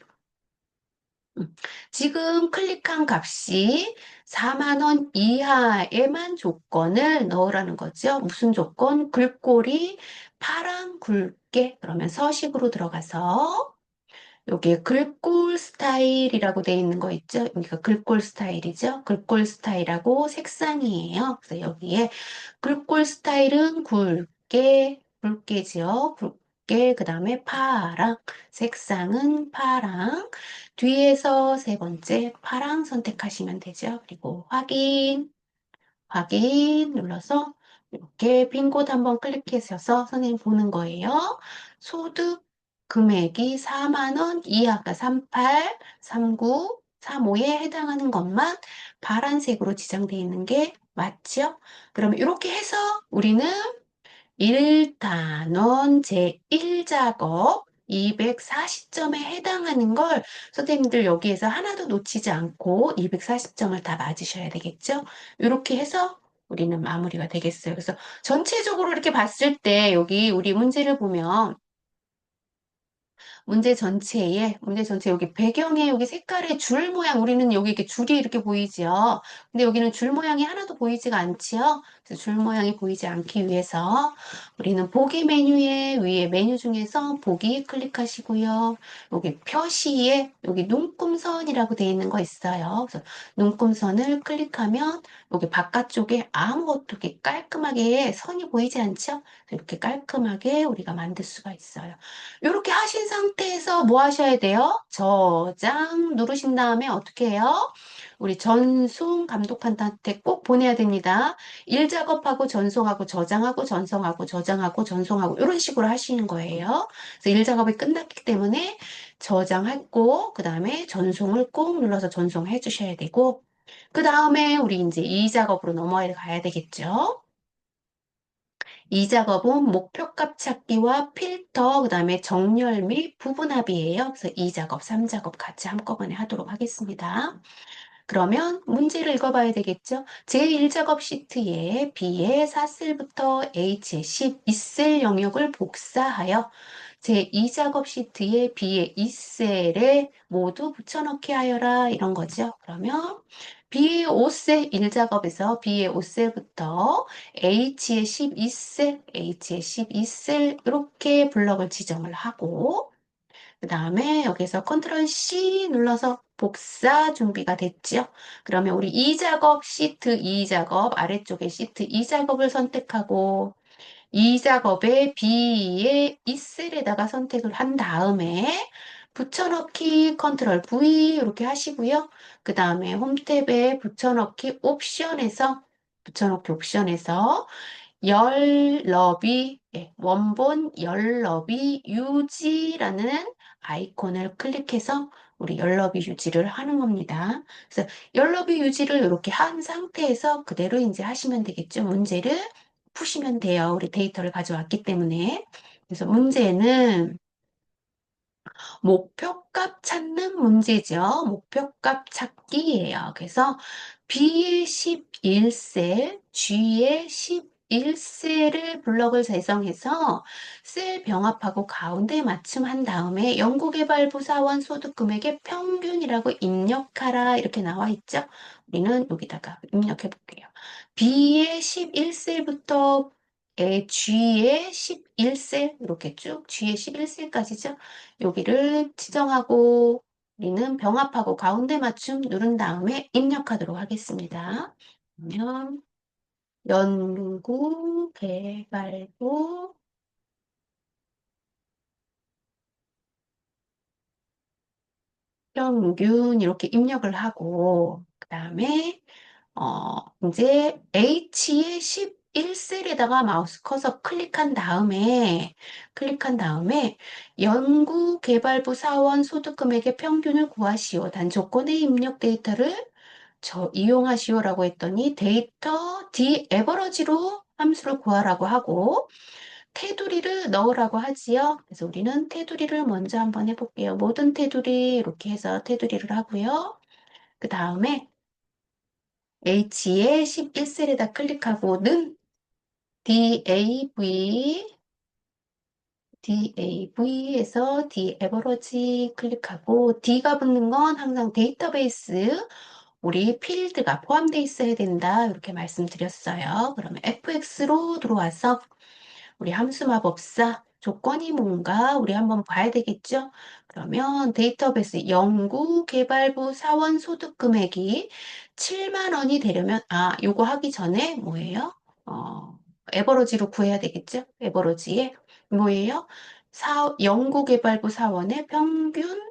지금 클릭한 값이 4만 원 이하에만 조건을 넣으라는 거죠. 무슨 조건? 글꼴이 파랑 굵게 그러면 서식으로 들어가서 여기에 글꼴 스타일이라고 되어 있는 거 있죠? 여기가 글꼴 스타일이죠? 글꼴 스타일하고 색상이에요. 그래서 여기에 글꼴 스타일은 굵게지요? 굵게, 그 다음에 파랑, 색상은 파랑. 뒤에서 세 번째 파랑 선택하시면 되죠. 그리고 확인 눌러서 이렇게 빈 곳 한번 클릭해서 선생님 보는 거예요. 소득 금액이 4만 원 이하가 38, 39, 35에 해당하는 것만 파란색으로 지정되어 있는 게 맞죠? 그럼 이렇게 해서 우리는 1단원 제1작업 240점에 해당하는 걸 선생님들 여기에서 하나도 놓치지 않고 240점을 다 맞으셔야 되겠죠? 이렇게 해서 우리는 마무리가 되겠어요. 그래서 전체적으로 이렇게 봤을 때 여기 우리 문제를 보면 문제 전체에 여기 배경에 여기 색깔의 줄 모양, 우리는 여기 이렇게 줄이 이렇게 보이지요. 근데 여기는 줄 모양이 하나도 보이지가 않지요. 그래서 줄 모양이 보이지 않기 위해서 우리는 보기 메뉴에 위에 메뉴 중에서 보기 클릭하시고요. 여기 표시에 여기 눈금선이라고 되어 있는 거 있어요. 그래서 눈금선을 클릭하면 여기 바깥쪽에 아무것도 이렇게 깔끔하게 선이 보이지 않죠? 이렇게 깔끔하게 우리가 만들 수가 있어요. 이렇게 하신 상태에서 뭐 하셔야 돼요? 저장 누르신 다음에 어떻게 해요? 우리 전송 감독한테 꼭 보내야 됩니다. 일 작업하고 전송하고 저장하고 전송하고 저장하고 전송하고 이런 식으로 하시는 거예요. 그래서 일 작업이 끝났기 때문에 저장했고 그 다음에 전송을 꼭 눌러서 전송해 주셔야 되고 그 다음에 우리 이제 이 작업으로 넘어가 야 되겠죠. 이 작업은 목표값 찾기와 필터, 그 다음에 정렬 및 부분합이에요. 그래서 이 작업, 3작업 같이 한꺼번에 하도록 하겠습니다. 그러면 문제를 읽어봐야 되겠죠? 제1작업 시트에 B의 4셀부터 H의 12셀 영역을 복사하여 제2작업 시트에 B의 2셀에 모두 붙여넣기 하여라 이런 거죠. 그러면 B의 5셀 1작업에서 B의 5셀부터 H의 12셀 이렇게 블럭을 지정을 하고 그 다음에 여기서 컨트롤 C 눌러서 복사 준비가 됐죠. 그러면 우리 이 작업 시트 2 작업 아래쪽에 시트 2 작업을 선택하고 이 작업에 B의 이 셀에다가 선택을 한 다음에 붙여넣기 컨트롤 V 이렇게 하시고요. 그 다음에 홈 탭에 붙여넣기 옵션에서 열 너비, 원본 열 너비 유지라는 아이콘을 클릭해서 우리 열 너비 유지를 하는 겁니다. 그래서 열 너비 유지를 이렇게 한 상태에서 그대로 이제 하시면 되겠죠. 문제를 푸시면 돼요. 우리 데이터를 가져왔기 때문에. 그래서 문제는 목표값 찾는 문제죠. 목표값 찾기예요. 그래서 B의 11셀, G의 11셀을 블럭을 재정해서 셀 병합하고 가운데 맞춤한 다음에 연구개발부 사원 소득금액의 평균이라고 입력하라 이렇게 나와 있죠. 우리는 여기다가 입력해 볼게요. B의 11셀부터 G의 11셀 이렇게 쭉 G의 11셀까지죠. 여기를 지정하고 우리는 병합하고 가운데 맞춤 누른 다음에 입력하도록 하겠습니다. 그러면 연구, 개발부, 평균 이렇게 입력을 하고 그 다음에 이제 H의 11셀에다가 마우스 커서 클릭한 다음에 연구개발부 사원 소득금액의 평균을 구하시오. 단 조건의 입력 데이터를 이용하시오라고 했더니 데이터 디에버러지로 함수를 구하라고 하고 테두리를 넣으라고 하지요. 그래서 우리는 테두리를 먼저 한번 해볼게요. 모든 테두리 이렇게 해서 테두리를 하고요. 그 다음에 H의 11셀에다 클릭하고 는 DAV에서 D 클릭하고 D가 붙는 건 항상 데이터베이스 우리 필드가 포함되어 있어야 된다. 이렇게 말씀드렸어요. 그러면 fx로 들어와서 우리 함수 마법사 조건이 뭔가 우리 한번 봐야 되겠죠? 그러면 데이터베이스 연구개발부 사원 소득 금액이 7만 원이 되려면 요거 하기 전에 뭐예요? 에버러지로 구해야 되겠죠? 에버러지에 뭐예요? 연구개발부 사원의 평균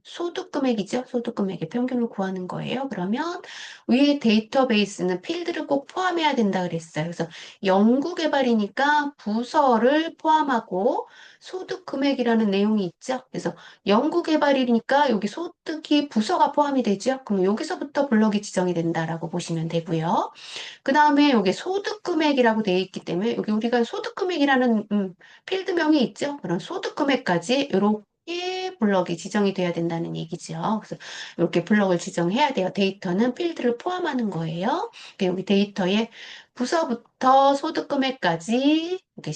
소득 금액이죠. 소득 금액의 평균을 구하는 거예요. 그러면 위에 데이터베이스는 필드를 꼭 포함해야 된다 그랬어요. 그래서 연구개발이니까 부서를 포함하고 소득 금액이라는 내용이 있죠. 그래서 연구개발이니까 여기 소득이 부서가 포함이 되죠. 그럼 여기서부터 블럭이 지정이 된다라고 보시면 되고요. 그 다음에 여기 소득금액이라고 되어 있기 때문에 여기 우리가 소득금액이라는 필드명이 있죠. 그런 소득금액까지 이렇게 블럭이 지정이 돼야 된다는 얘기죠. 그래서 이렇게 블럭을 지정해야 돼요. 데이터는 필드를 포함하는 거예요. 여기 데이터에 부서부터 소득금액까지 이렇게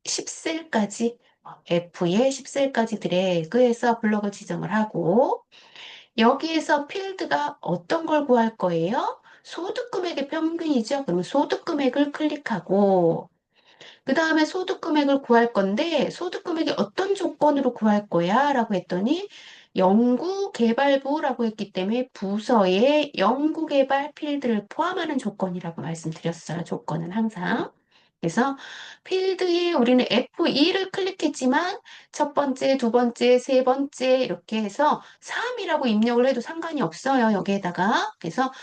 10셀까지 F에 10셀까지 드래그해서 블럭을 지정을 하고 여기에서 필드가 어떤 걸 구할 거예요? 소득금액의 평균이죠. 그러면 소득금액을 클릭하고 그 다음에 소득금액을 구할 건데 소득금액이 어떤 조건으로 구할 거야? 라고 했더니 연구개발부라고 했기 때문에 부서의 연구개발 필드를 포함하는 조건이라고 말씀드렸어요. 조건은 항상. 그래서 필드에 우리는 F2를 클릭했지만 첫 번째, 두 번째, 세 번째 이렇게 해서 3이라고 입력을 해도 상관이 없어요. 여기에다가. 그래서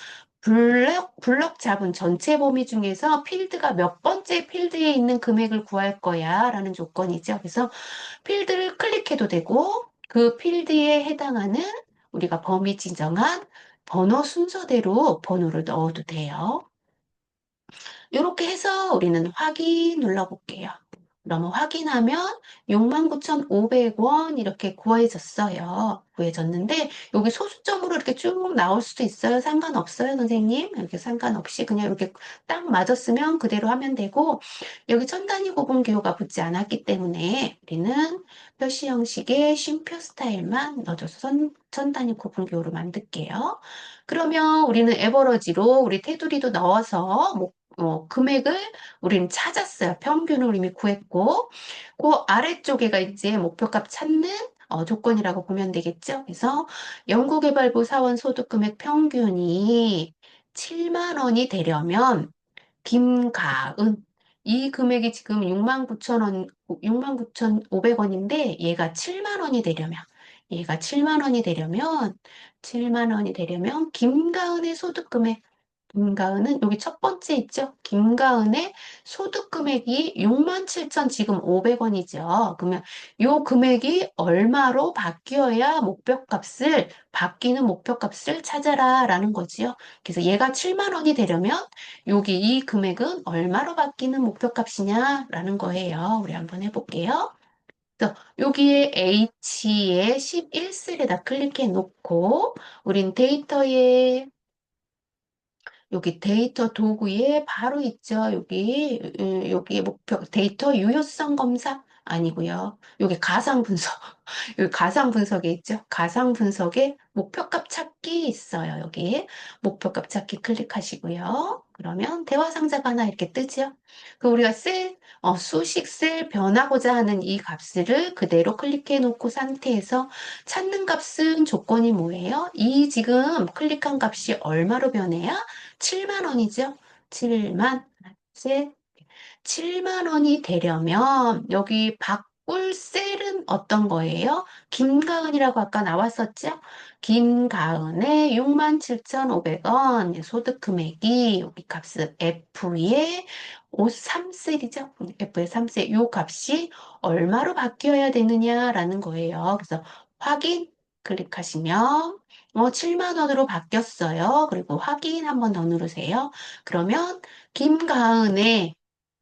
블럭 잡은 전체 범위 중에서 필드가 몇 번째 필드에 있는 금액을 구할 거야 라는 조건이죠. 그래서 필드를 클릭해도 되고 그 필드에 해당하는 우리가 범위 지정한 번호 순서대로 번호를 넣어도 돼요. 이렇게 해서 우리는 확인 눌러볼게요. 그러면 확인하면 69,500원 이렇게 구해졌어요. 구해졌는데 여기 소수점으로 이렇게 쭉 나올 수도 있어요. 상관없어요, 선생님. 이렇게 상관없이 그냥 이렇게 딱 맞았으면 그대로 하면 되고 여기 천 단위 구분 기호가 붙지 않았기 때문에 우리는 표시 형식의 쉼표 스타일만 넣어줘서 천 단위 구분 기호로 만들게요. 그러면 우리는 에버러지로 우리 테두리도 넣어서 금액을 우리는 찾았어요. 평균을 이미 구했고, 그 아래쪽에가 이제 목표값 찾는 조건이라고 보면 되겠죠. 그래서 연구개발부 사원 소득금액 평균이 7만 원이 되려면 김가은 이 금액이 지금 6만 9천 원, 6만 9,500원인데 얘가 7만 원이 되려면 7만 원이 되려면 김가은의 소득금액 김가은은 여기 첫 번째 있죠? 김가은의 소득 금액이 6만 7천 지금 500원이죠. 그러면 요 금액이 얼마로 바뀌어야 바뀌는 목표값을 찾아라 라는 거지요. 그래서 얘가 7만 원이 되려면 여기 이 금액은 얼마로 바뀌는 목표값이냐라는 거예요. 우리 한번 해볼게요. 그래서 여기에 H에 11셀에다 클릭해 놓고 우린 데이터에 여기 데이터 도구에 바로 있죠. 여기 목표 데이터 유효성 검사 아니고요. 여기 가상 분석. 여기 가상 분석에 있죠. 가상 분석에 목표값 찾기 있어요. 여기 목표값 찾기 클릭하시고요. 그러면 대화 상자가 하나 이렇게 뜨죠. 그 우리가 수식 셀 변하고자 하는 이 값을 그대로 클릭해 놓고 상태에서 찾는 값은 조건이 뭐예요? 이 지금 클릭한 값이 얼마로 변해야? 7만 원이죠. 7만, 셋, 7만 원이 되려면 여기 바꿀 셀은 어떤 거예요? 김가은이라고 아까 나왔었죠? 김가은의 67,500원 소득 금액이 여기 값은 F의 3셀이죠? F의 3셀 요 값이 얼마로 바뀌어야 되느냐라는 거예요. 그래서 확인 클릭하시면 7만 원으로 바뀌었어요. 그리고 확인 한번 더 누르세요. 그러면 김가은의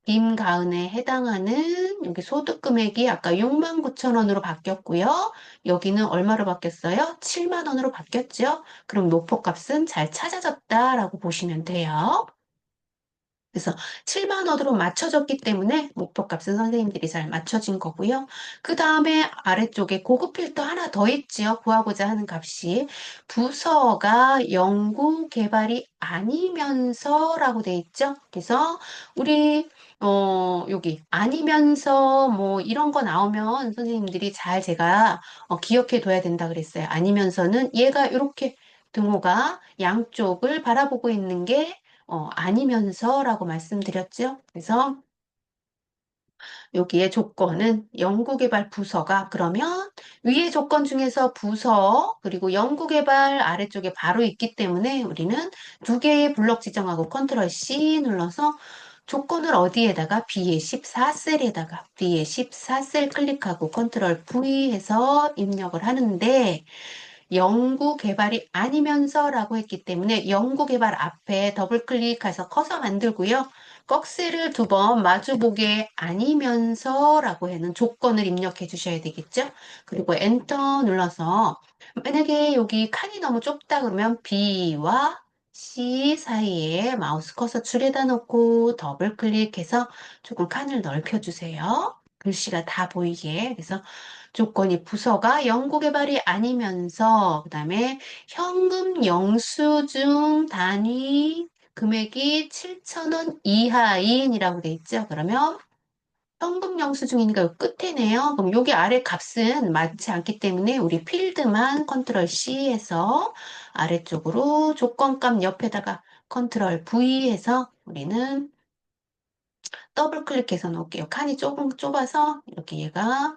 김가은에 해당하는 여기 소득 금액이 아까 6만 9천 원으로 바뀌었고요. 여기는 얼마로 바뀌었어요? 7만 원으로 바뀌었죠? 그럼 노포값은 잘 찾아졌다라고 보시면 돼요. 그래서 7만 원으로 맞춰졌기 때문에 목표값은 선생님들이 잘 맞춰진 거고요. 그 다음에 아래쪽에 고급 필터 하나 더 있지요. 구하고자 하는 값이 부서가 연구 개발이 아니면서라고 돼 있죠. 그래서 우리 여기 아니면서 뭐 이런 거 나오면 선생님들이 잘 제가 기억해 둬야 된다 그랬어요. 아니면서는 얘가 이렇게 등호가 양쪽을 바라보고 있는 게 아니면서라고 말씀드렸죠. 그래서 여기에 조건은 연구개발 부서가 그러면 위의 조건 중에서 부서 그리고 연구개발 아래쪽에 바로 있기 때문에 우리는 두 개의 블럭 지정하고 컨트롤 C 눌러서 조건을 어디에다가 B의 14셀 클릭하고 컨트롤 V 해서 입력을 하는데 연구 개발이 아니면서라고 했기 때문에 연구 개발 앞에 더블 클릭해서 커서 만들고요. 꺽쇠를 두 번 마주보게 아니면서라고 하는 조건을 입력해 주셔야 되겠죠. 그리고 엔터 눌러서 만약에 여기 칸이 너무 좁다 그러면 B와 C 사이에 마우스 커서 줄에다 놓고 더블 클릭해서 조금 칸을 넓혀 주세요. 글씨가 다 보이게. 그래서 조건이 부서가 연구개발이 아니면서 그다음에 현금 영수증 단위 금액이 7,000원 이하인이라고 돼 있죠. 그러면 현금 영수증이니까 요 끝에네요. 그럼 여기 아래 값은 맞지 않기 때문에 우리 필드만 컨트롤 C 해서 아래쪽으로 조건값 옆에다가 컨트롤 V 해서 우리는 더블 클릭해서 놓을게요. 칸이 조금 좁아서 이렇게 얘가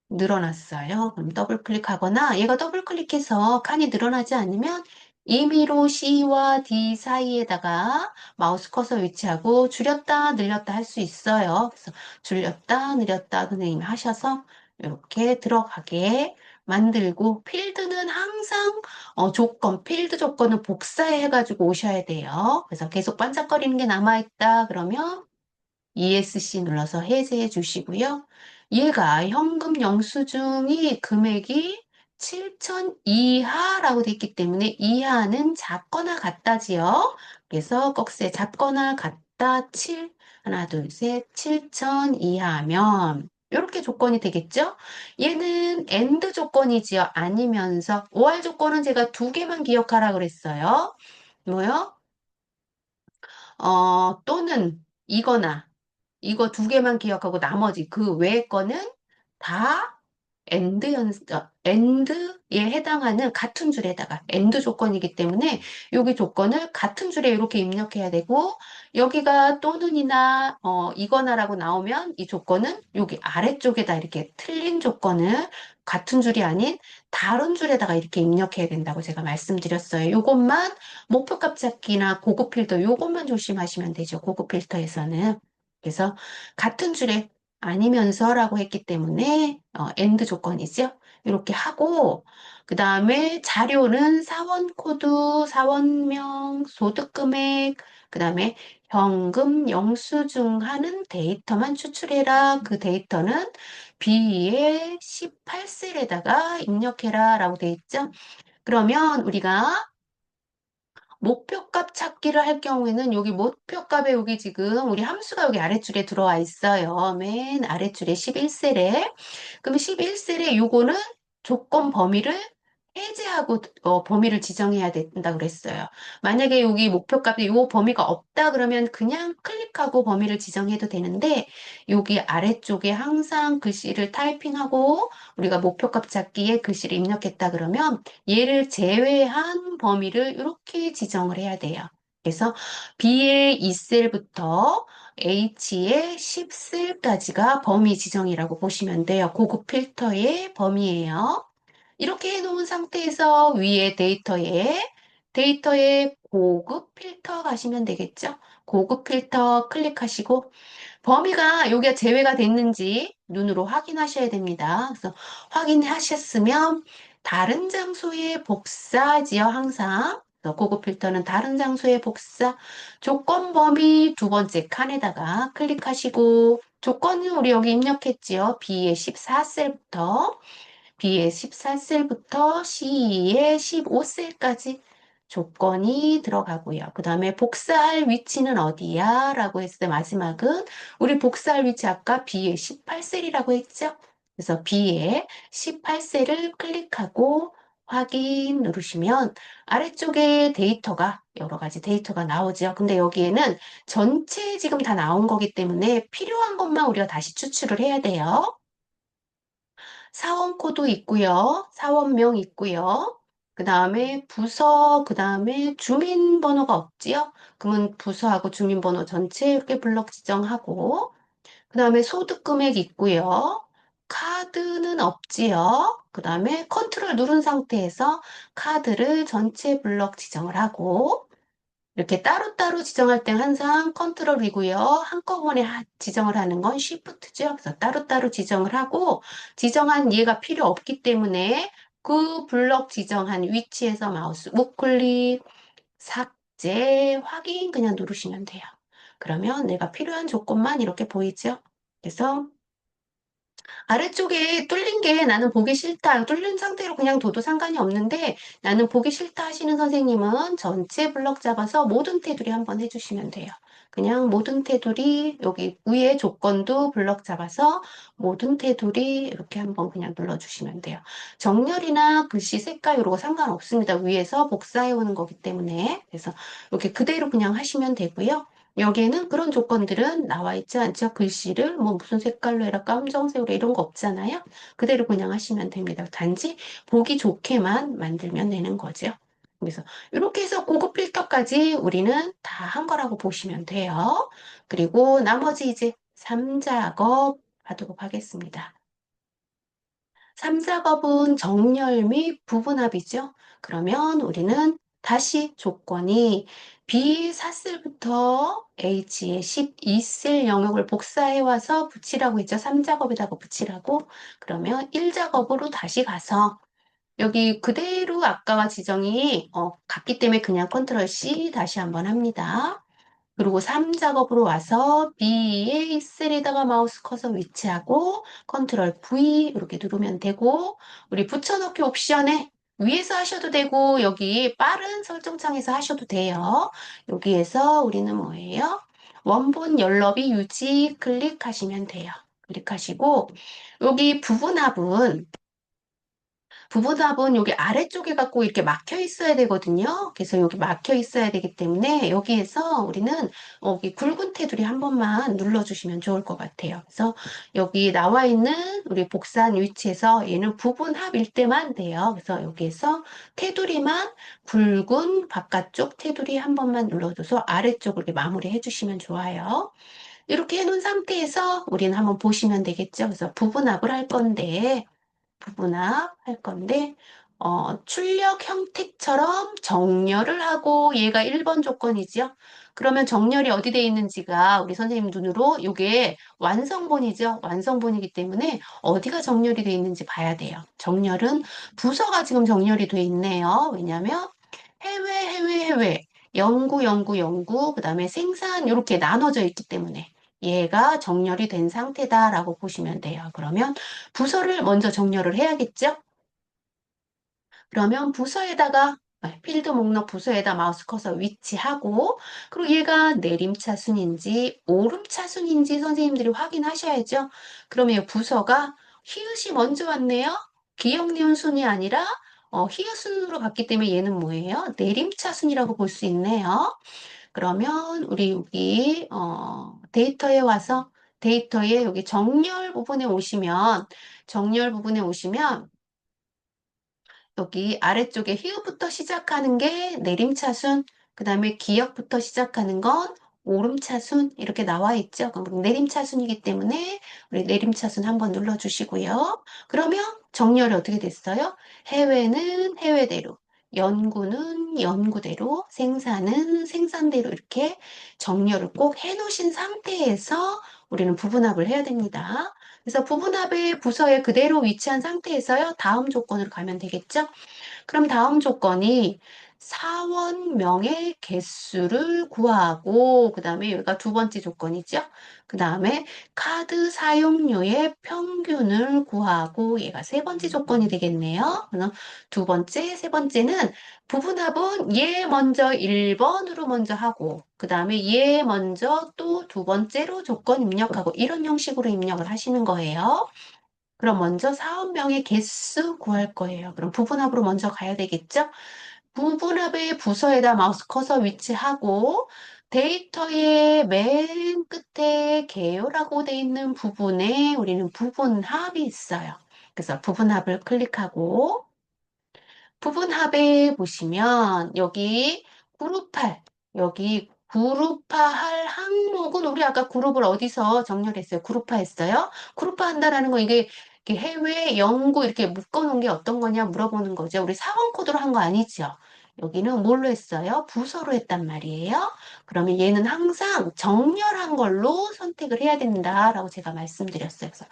늘어났어요. 그럼 더블 클릭하거나 얘가 더블 클릭해서 칸이 늘어나지 않으면 임의로 C와 D 사이에다가 마우스 커서 위치하고 줄였다 늘렸다 할 수 있어요. 그래서 줄였다 늘렸다 선생님이 하셔서 이렇게 들어가게 만들고 필드는 항상 조건, 필드 조건을 복사해가지고 오셔야 돼요. 그래서 계속 반짝거리는 게 남아있다 그러면 ESC 눌러서 해제해 주시고요. 얘가 현금 영수증이 금액이 7천 이하라고 돼 있기 때문에 이하는 작거나 같다지요. 그래서 꺽쇠 작거나 같다 7, 하나, 둘, 셋, 7천 이하면 이렇게 조건이 되겠죠? 얘는 AND 조건이지요. 아니면서 OR 조건은 제가 두 개만 기억하라 그랬어요. 뭐요? 또는 이거나 이거 두 개만 기억하고 나머지 그 외의 거는 다 엔드에 해당하는 같은 줄에다가 엔드 조건이기 때문에 여기 조건을 같은 줄에 이렇게 입력해야 되고 여기가 또는이나 이거나라고 나오면 이 조건은 여기 아래쪽에다 이렇게 틀린 조건을 같은 줄이 아닌 다른 줄에다가 이렇게 입력해야 된다고 제가 말씀드렸어요. 요것만 목표값 찾기나 고급 필터 요것만 조심하시면 되죠. 고급 필터에서는. 그래서 같은 줄에 아니면서라고 했기 때문에 엔드 조건이죠. 이렇게 하고 그 다음에 자료는 사원 코드, 사원명, 소득금액, 그 다음에 현금 영수증 하는 데이터만 추출해라. 그 데이터는 B의 18셀에다가 입력해라 라고 돼 있죠. 그러면 우리가 목표값 찾기를 할 경우에는 여기 목표값에 여기 지금 우리 함수가 여기 아랫줄에 들어와 있어요. 맨 아랫줄에 11셀에. 그럼 11셀에 요거는 조건 범위를 해제하고 범위를 지정해야 된다 그랬어요. 만약에 여기 목표값에 요 범위가 없다 그러면 그냥 클릭하고 범위를 지정해도 되는데 여기 아래쪽에 항상 글씨를 타이핑하고 우리가 목표값 찾기에 글씨를 입력했다 그러면 얘를 제외한 범위를 이렇게 지정을 해야 돼요. 그래서 B의 2셀부터 H의 10셀까지가 범위 지정이라고 보시면 돼요. 고급 필터의 범위예요. 이렇게 해놓은 상태에서 위에 데이터에 고급 필터 가시면 되겠죠? 고급 필터 클릭하시고 범위가 여기가 제외가 됐는지 눈으로 확인하셔야 됩니다. 그래서 확인하셨으면 다른 장소에 복사지요, 항상. 그래서 고급 필터는 다른 장소에 복사. 조건 범위 두 번째 칸에다가 클릭하시고 조건은 우리 여기 입력했지요. B의 14셀부터 B의 14셀부터 C의 15셀까지 조건이 들어가고요. 그 다음에 복사할 위치는 어디야? 라고 했을 때 마지막은 우리 복사할 위치 아까 B의 18셀이라고 했죠? 그래서 B의 18셀을 클릭하고 확인 누르시면 아래쪽에 데이터가 여러 가지 데이터가 나오죠. 근데 여기에는 전체 지금 다 나온 거기 때문에 필요한 것만 우리가 다시 추출을 해야 돼요. 사원 코드 있고요. 사원명 있고요. 그 다음에 부서, 그 다음에 주민번호가 없지요? 그러면 부서하고 주민번호 전체 이렇게 블럭 지정하고, 그 다음에 소득금액 있고요. 카드는 없지요? 그 다음에 컨트롤 누른 상태에서 카드를 전체 블럭 지정을 하고, 이렇게 따로따로 지정할 땐 항상 컨트롤이고요. 한꺼번에 지정을 하는 건 쉬프트죠. 그래서 따로따로 지정을 하고 지정한 얘가 필요 없기 때문에 그 블럭 지정한 위치에서 마우스 우클릭, 삭제, 확인 그냥 누르시면 돼요. 그러면 내가 필요한 조건만 이렇게 보이죠. 그래서 아래쪽에 뚫린 게 나는 보기 싫다. 뚫린 상태로 그냥 둬도 상관이 없는데 나는 보기 싫다 하시는 선생님은 전체 블럭 잡아서 모든 테두리 한번 해주시면 돼요. 그냥 모든 테두리 여기 위에 조건도 블럭 잡아서 모든 테두리 이렇게 한번 그냥 눌러주시면 돼요. 정렬이나 글씨 색깔 이런 거 상관없습니다. 위에서 복사해 오는 거기 때문에 그래서 이렇게 그대로 그냥 하시면 되고요. 여기에는 그런 조건들은 나와 있지 않죠. 글씨를 뭐 무슨 색깔로 해라, 깜정색으로 이런 거 없잖아요. 그대로 그냥 하시면 됩니다. 단지 보기 좋게만 만들면 되는 거죠. 그래서 이렇게 해서 고급 필터까지 우리는 다 한 거라고 보시면 돼요. 그리고 나머지 이제 3작업 하도록 하겠습니다. 3작업은 정렬 및 부분합이죠. 그러면 우리는 다시 조건이 B4셀부터 H의 12셀 영역을 복사해 와서 붙이라고 했죠. 3작업에다가 붙이라고. 그러면 1작업으로 다시 가서 여기 그대로 아까와 지정이 같기 때문에 그냥 컨트롤 C 다시 한번 합니다. 그리고 3작업으로 와서 B의 셀에다가 마우스 커서 위치하고 컨트롤 V 이렇게 누르면 되고 우리 붙여넣기 옵션에 위에서 하셔도 되고 여기 빠른 설정창에서 하셔도 돼요. 여기에서 우리는 뭐예요? 원본 열너비 유지 클릭하시면 돼요. 클릭하시고 여기 부분합은 여기 아래쪽에 갖고 이렇게 막혀 있어야 되거든요. 그래서 여기 막혀 있어야 되기 때문에 여기에서 우리는 여기 굵은 테두리 한 번만 눌러주시면 좋을 것 같아요. 그래서 여기 나와 있는 우리 복사한 위치에서 얘는 부분합일 때만 돼요. 그래서 여기에서 테두리만 굵은 바깥쪽 테두리 한 번만 눌러줘서 아래쪽을 이렇게 마무리해 주시면 좋아요. 이렇게 해놓은 상태에서 우리는 한번 보시면 되겠죠. 그래서 부분합을 할 건데 부분합 할 건데 출력 형태처럼 정렬을 하고 얘가 1번 조건이죠. 그러면 정렬이 어디 돼 있는지가 우리 선생님 눈으로 이게 완성본이죠. 완성본이기 때문에 어디가 정렬이 돼 있는지 봐야 돼요. 정렬은 부서가 지금 정렬이 돼 있네요. 왜냐하면 해외, 연구, 그다음에 생산 이렇게 나눠져 있기 때문에 얘가 정렬이 된 상태다라고 보시면 돼요. 그러면 부서를 먼저 정렬을 해야겠죠? 그러면 부서에다가 필드 목록 부서에다 마우스 커서 위치하고 그리고 얘가 내림차순인지 오름차순인지 선생님들이 확인하셔야죠. 그러면 이 부서가 히읗이 먼저 왔네요. 기역 니은 순이 아니라 히읗 순으로 갔기 때문에 얘는 뭐예요? 내림차순이라고 볼 수 있네요. 그러면 우리 여기 데이터에 와서 데이터에 여기 정렬 부분에 오시면 여기 아래쪽에 히읗부터 시작하는 게 내림차순, 그 다음에 기역부터 시작하는 건 오름차순 이렇게 나와 있죠. 그럼 내림차순이기 때문에 우리 내림차순 한번 눌러주시고요. 그러면 정렬이 어떻게 됐어요? 해외는 해외대로, 연구는 연구대로, 생산은 생산대로 이렇게 정렬을 꼭 해놓으신 상태에서 우리는 부분합을 해야 됩니다. 그래서 부분합의 부서에 그대로 위치한 상태에서요. 다음 조건으로 가면 되겠죠? 그럼 다음 조건이 사원명의 개수를 구하고, 그 다음에 여기가 두 번째 조건이죠. 그 다음에 카드 사용료의 평균을 구하고, 얘가 세 번째 조건이 되겠네요. 그럼 두 번째, 세 번째는 부분합은 얘 먼저 1번으로 먼저 하고, 그 다음에 얘 먼저 또 두 번째로 조건 입력하고, 이런 형식으로 입력을 하시는 거예요. 그럼 먼저 사업명의 개수 구할 거예요. 그럼 부분합으로 먼저 가야 되겠죠? 부분합의 부서에다 마우스 커서 위치하고 데이터의 맨 끝에 개요라고 돼 있는 부분에 우리는 부분합이 있어요. 그래서 부분합을 클릭하고 부분합에 보시면 여기 그룹할 여기 그룹화할 항목은 우리 아까 그룹을 어디서 정렬했어요? 그룹화했어요? 그룹화한다라는 거 이게 해외 연구 이렇게 묶어놓은 게 어떤 거냐 물어보는 거죠. 우리 사원 코드로 한 거 아니죠? 여기는 뭘로 했어요? 부서로 했단 말이에요. 그러면 얘는 항상 정렬한 걸로 선택을 해야 된다라고 제가 말씀드렸어요. 그래서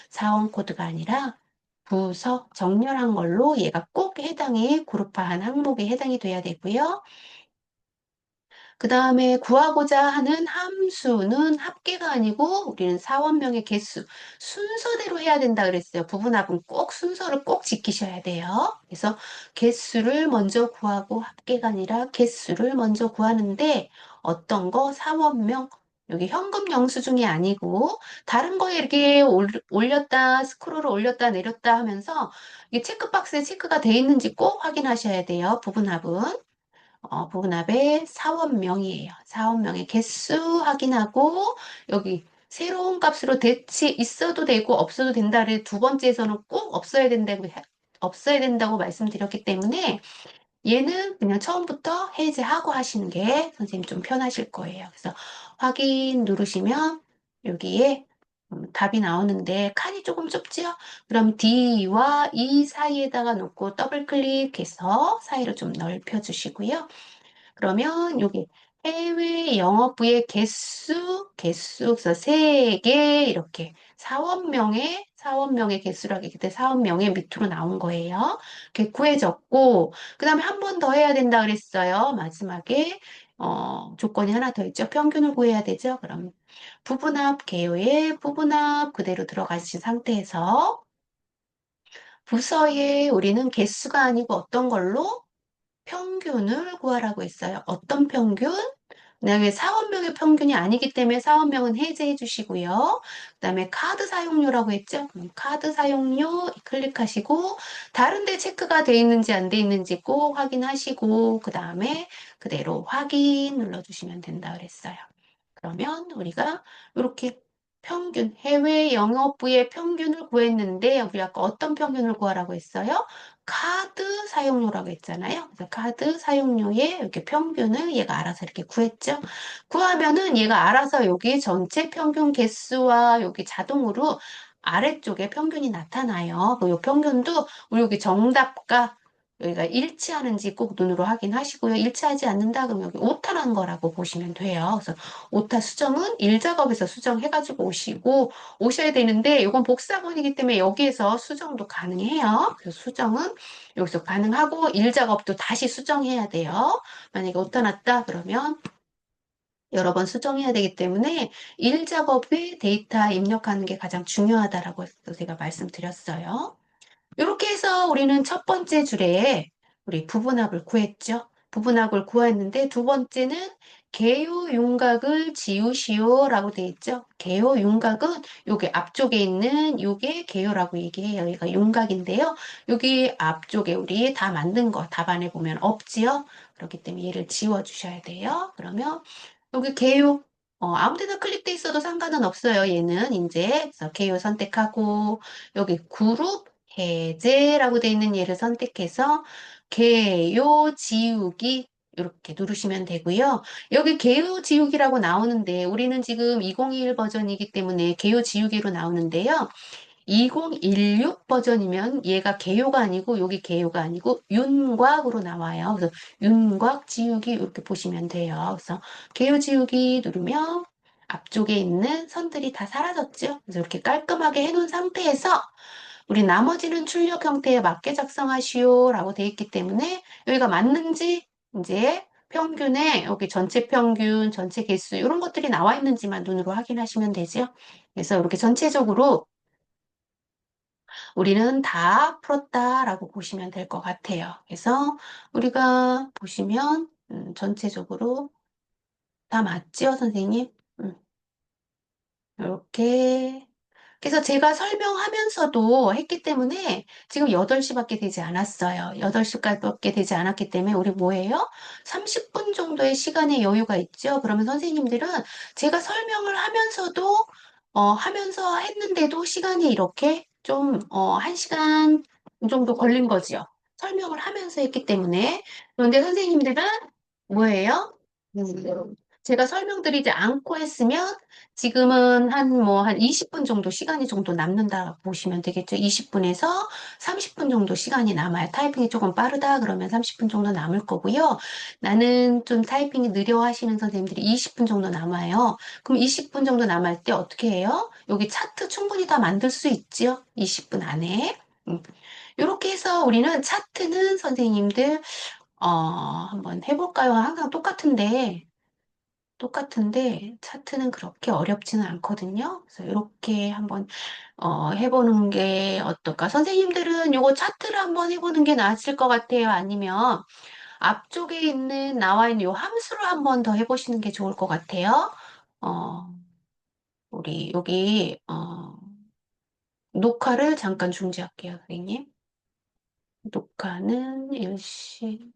사원 코드가 아니라 부서 정렬한 걸로 얘가 꼭 해당이 그룹화한 항목에 해당이 돼야 되고요. 그 다음에 구하고자 하는 함수는 합계가 아니고 우리는 사원명의 개수, 순서대로 해야 된다 그랬어요. 부분합은 꼭 순서를 꼭 지키셔야 돼요. 그래서 개수를 먼저 구하고 합계가 아니라 개수를 먼저 구하는데 어떤 거 사원명, 여기 현금 영수증이 아니고 다른 거에 이렇게 올렸다, 스크롤을 올렸다 내렸다 하면서 이게 체크박스에 체크가 돼 있는지 꼭 확인하셔야 돼요. 부분합은. 부분합의 사원명이에요. 사원명의 개수 확인하고 여기 새로운 값으로 대치 있어도 되고 없어도 된다를 두 번째에서는 꼭 없어야 된다고 말씀드렸기 때문에 얘는 그냥 처음부터 해제하고 하시는 게 선생님 좀 편하실 거예요. 그래서 확인 누르시면 여기에 답이 나오는데 칸이 조금 좁죠? 그럼 D와 E 사이에다가 놓고 더블 클릭해서 사이를 좀 넓혀 주시고요. 그러면 여기 해외 영업부의 개수, 그래서 세 개, 이렇게 사원명의 개수라고 했기 때문에 사원명의 밑으로 나온 거예요. 이렇게 구해졌고, 그 다음에 한 번 더 해야 된다 그랬어요. 마지막에, 조건이 하나 더 있죠. 평균을 구해야 되죠. 그럼 부분합 개요에 부분합 그대로 들어가신 상태에서 부서에 우리는 개수가 아니고 어떤 걸로? 평균을 구하라고 했어요. 어떤 평균? 그다음에 사원명의 평균이 아니기 때문에 사원명은 해제해 주시고요. 그다음에 카드 사용료라고 했죠. 카드 사용료 클릭하시고 다른 데 체크가 돼 있는지 안 돼 있는지 꼭 확인하시고 그다음에 그대로 확인 눌러주시면 된다 그랬어요. 그러면 우리가 이렇게 평균, 해외 영업부의 평균을 구했는데, 우리 아까 어떤 평균을 구하라고 했어요? 카드 사용료라고 했잖아요. 그래서 카드 사용료의 이렇게 평균을 얘가 알아서 이렇게 구했죠. 구하면은 얘가 알아서 여기 전체 평균 개수와 여기 자동으로 아래쪽에 평균이 나타나요. 그 요 평균도 우리 여기 정답과 여기가 일치하는지 꼭 눈으로 확인하시고요. 일치하지 않는다 그러면 여기 오타난 거라고 보시면 돼요. 그래서 오타 수정은 일작업에서 수정해가지고 오셔야 되는데 이건 복사본이기 때문에 여기에서 수정도 가능해요. 그래서 수정은 여기서 가능하고 일작업도 다시 수정해야 돼요. 만약에 오타 났다 그러면 여러 번 수정해야 되기 때문에 일작업에 데이터 입력하는 게 가장 중요하다라고 제가 말씀드렸어요. 이렇게 해서 우리는 첫 번째 줄에 우리 부분합을 구했죠. 부분합을 구했는데 두 번째는 개요 윤곽을 지우시오라고 돼 있죠. 개요 윤곽은 여기 앞쪽에 있는 요게 개요라고 얘기해요. 여기가 윤곽인데요. 여기 앞쪽에 우리 다 만든 거 답안에 보면 없지요. 그렇기 때문에 얘를 지워 주셔야 돼요. 그러면 여기 개요 아무 데나 클릭돼 있어도 상관은 없어요. 얘는 이제 그래서 개요 선택하고 여기 그룹 해제라고 돼 있는 얘를 선택해서 개요 지우기 이렇게 누르시면 되고요. 여기 개요 지우기라고 나오는데 우리는 지금 2021 버전이기 때문에 개요 지우기로 나오는데요. 2016 버전이면 얘가 개요가 아니고 여기 개요가 아니고 윤곽으로 나와요. 그래서 윤곽 지우기 이렇게 보시면 돼요. 그래서 개요 지우기 누르면 앞쪽에 있는 선들이 다 사라졌죠. 그래서 이렇게 깔끔하게 해놓은 상태에서 우리 나머지는 출력 형태에 맞게 작성하시오라고 돼 있기 때문에 여기가 맞는지 이제 평균에 여기 전체 평균, 전체 개수 이런 것들이 나와 있는지만 눈으로 확인하시면 되죠. 그래서 이렇게 전체적으로 우리는 다 풀었다라고 보시면 될 것 같아요. 그래서 우리가 보시면 전체적으로 다 맞죠, 선생님? 이렇게. 그래서 제가 설명하면서도 했기 때문에 지금 8시밖에 되지 않았어요. 8시까지밖에 되지 않았기 때문에 우리 뭐예요? 30분 정도의 시간의 여유가 있죠. 그러면 선생님들은 제가 설명을 하면서 했는데도 시간이 이렇게 좀, 1시간 정도 걸린 거죠. 설명을 하면서 했기 때문에. 그런데 선생님들은 뭐예요? 제가 설명드리지 않고 했으면 지금은 한 20분 정도 시간이 정도 남는다 보시면 되겠죠. 20분에서 30분 정도 시간이 남아요. 타이핑이 조금 빠르다 그러면 30분 정도 남을 거고요. 나는 좀 타이핑이 느려 하시는 선생님들이 20분 정도 남아요. 그럼 20분 정도 남을 때 어떻게 해요? 여기 차트 충분히 다 만들 수 있죠. 20분 안에. 이렇게 해서 우리는 차트는 선생님들 한번 해볼까요? 항상 똑같은데 똑같은데 차트는 그렇게 어렵지는 않거든요. 그래서 이렇게 한번 해보는 게 어떨까? 선생님들은 요거 차트를 한번 해보는 게 나았을 것 같아요. 아니면 앞쪽에 있는 나와 있는 요 함수를 한번 더 해보시는 게 좋을 것 같아요. 어, 우리 여기 녹화를 잠깐 중지할게요, 선생님. 녹화는 일시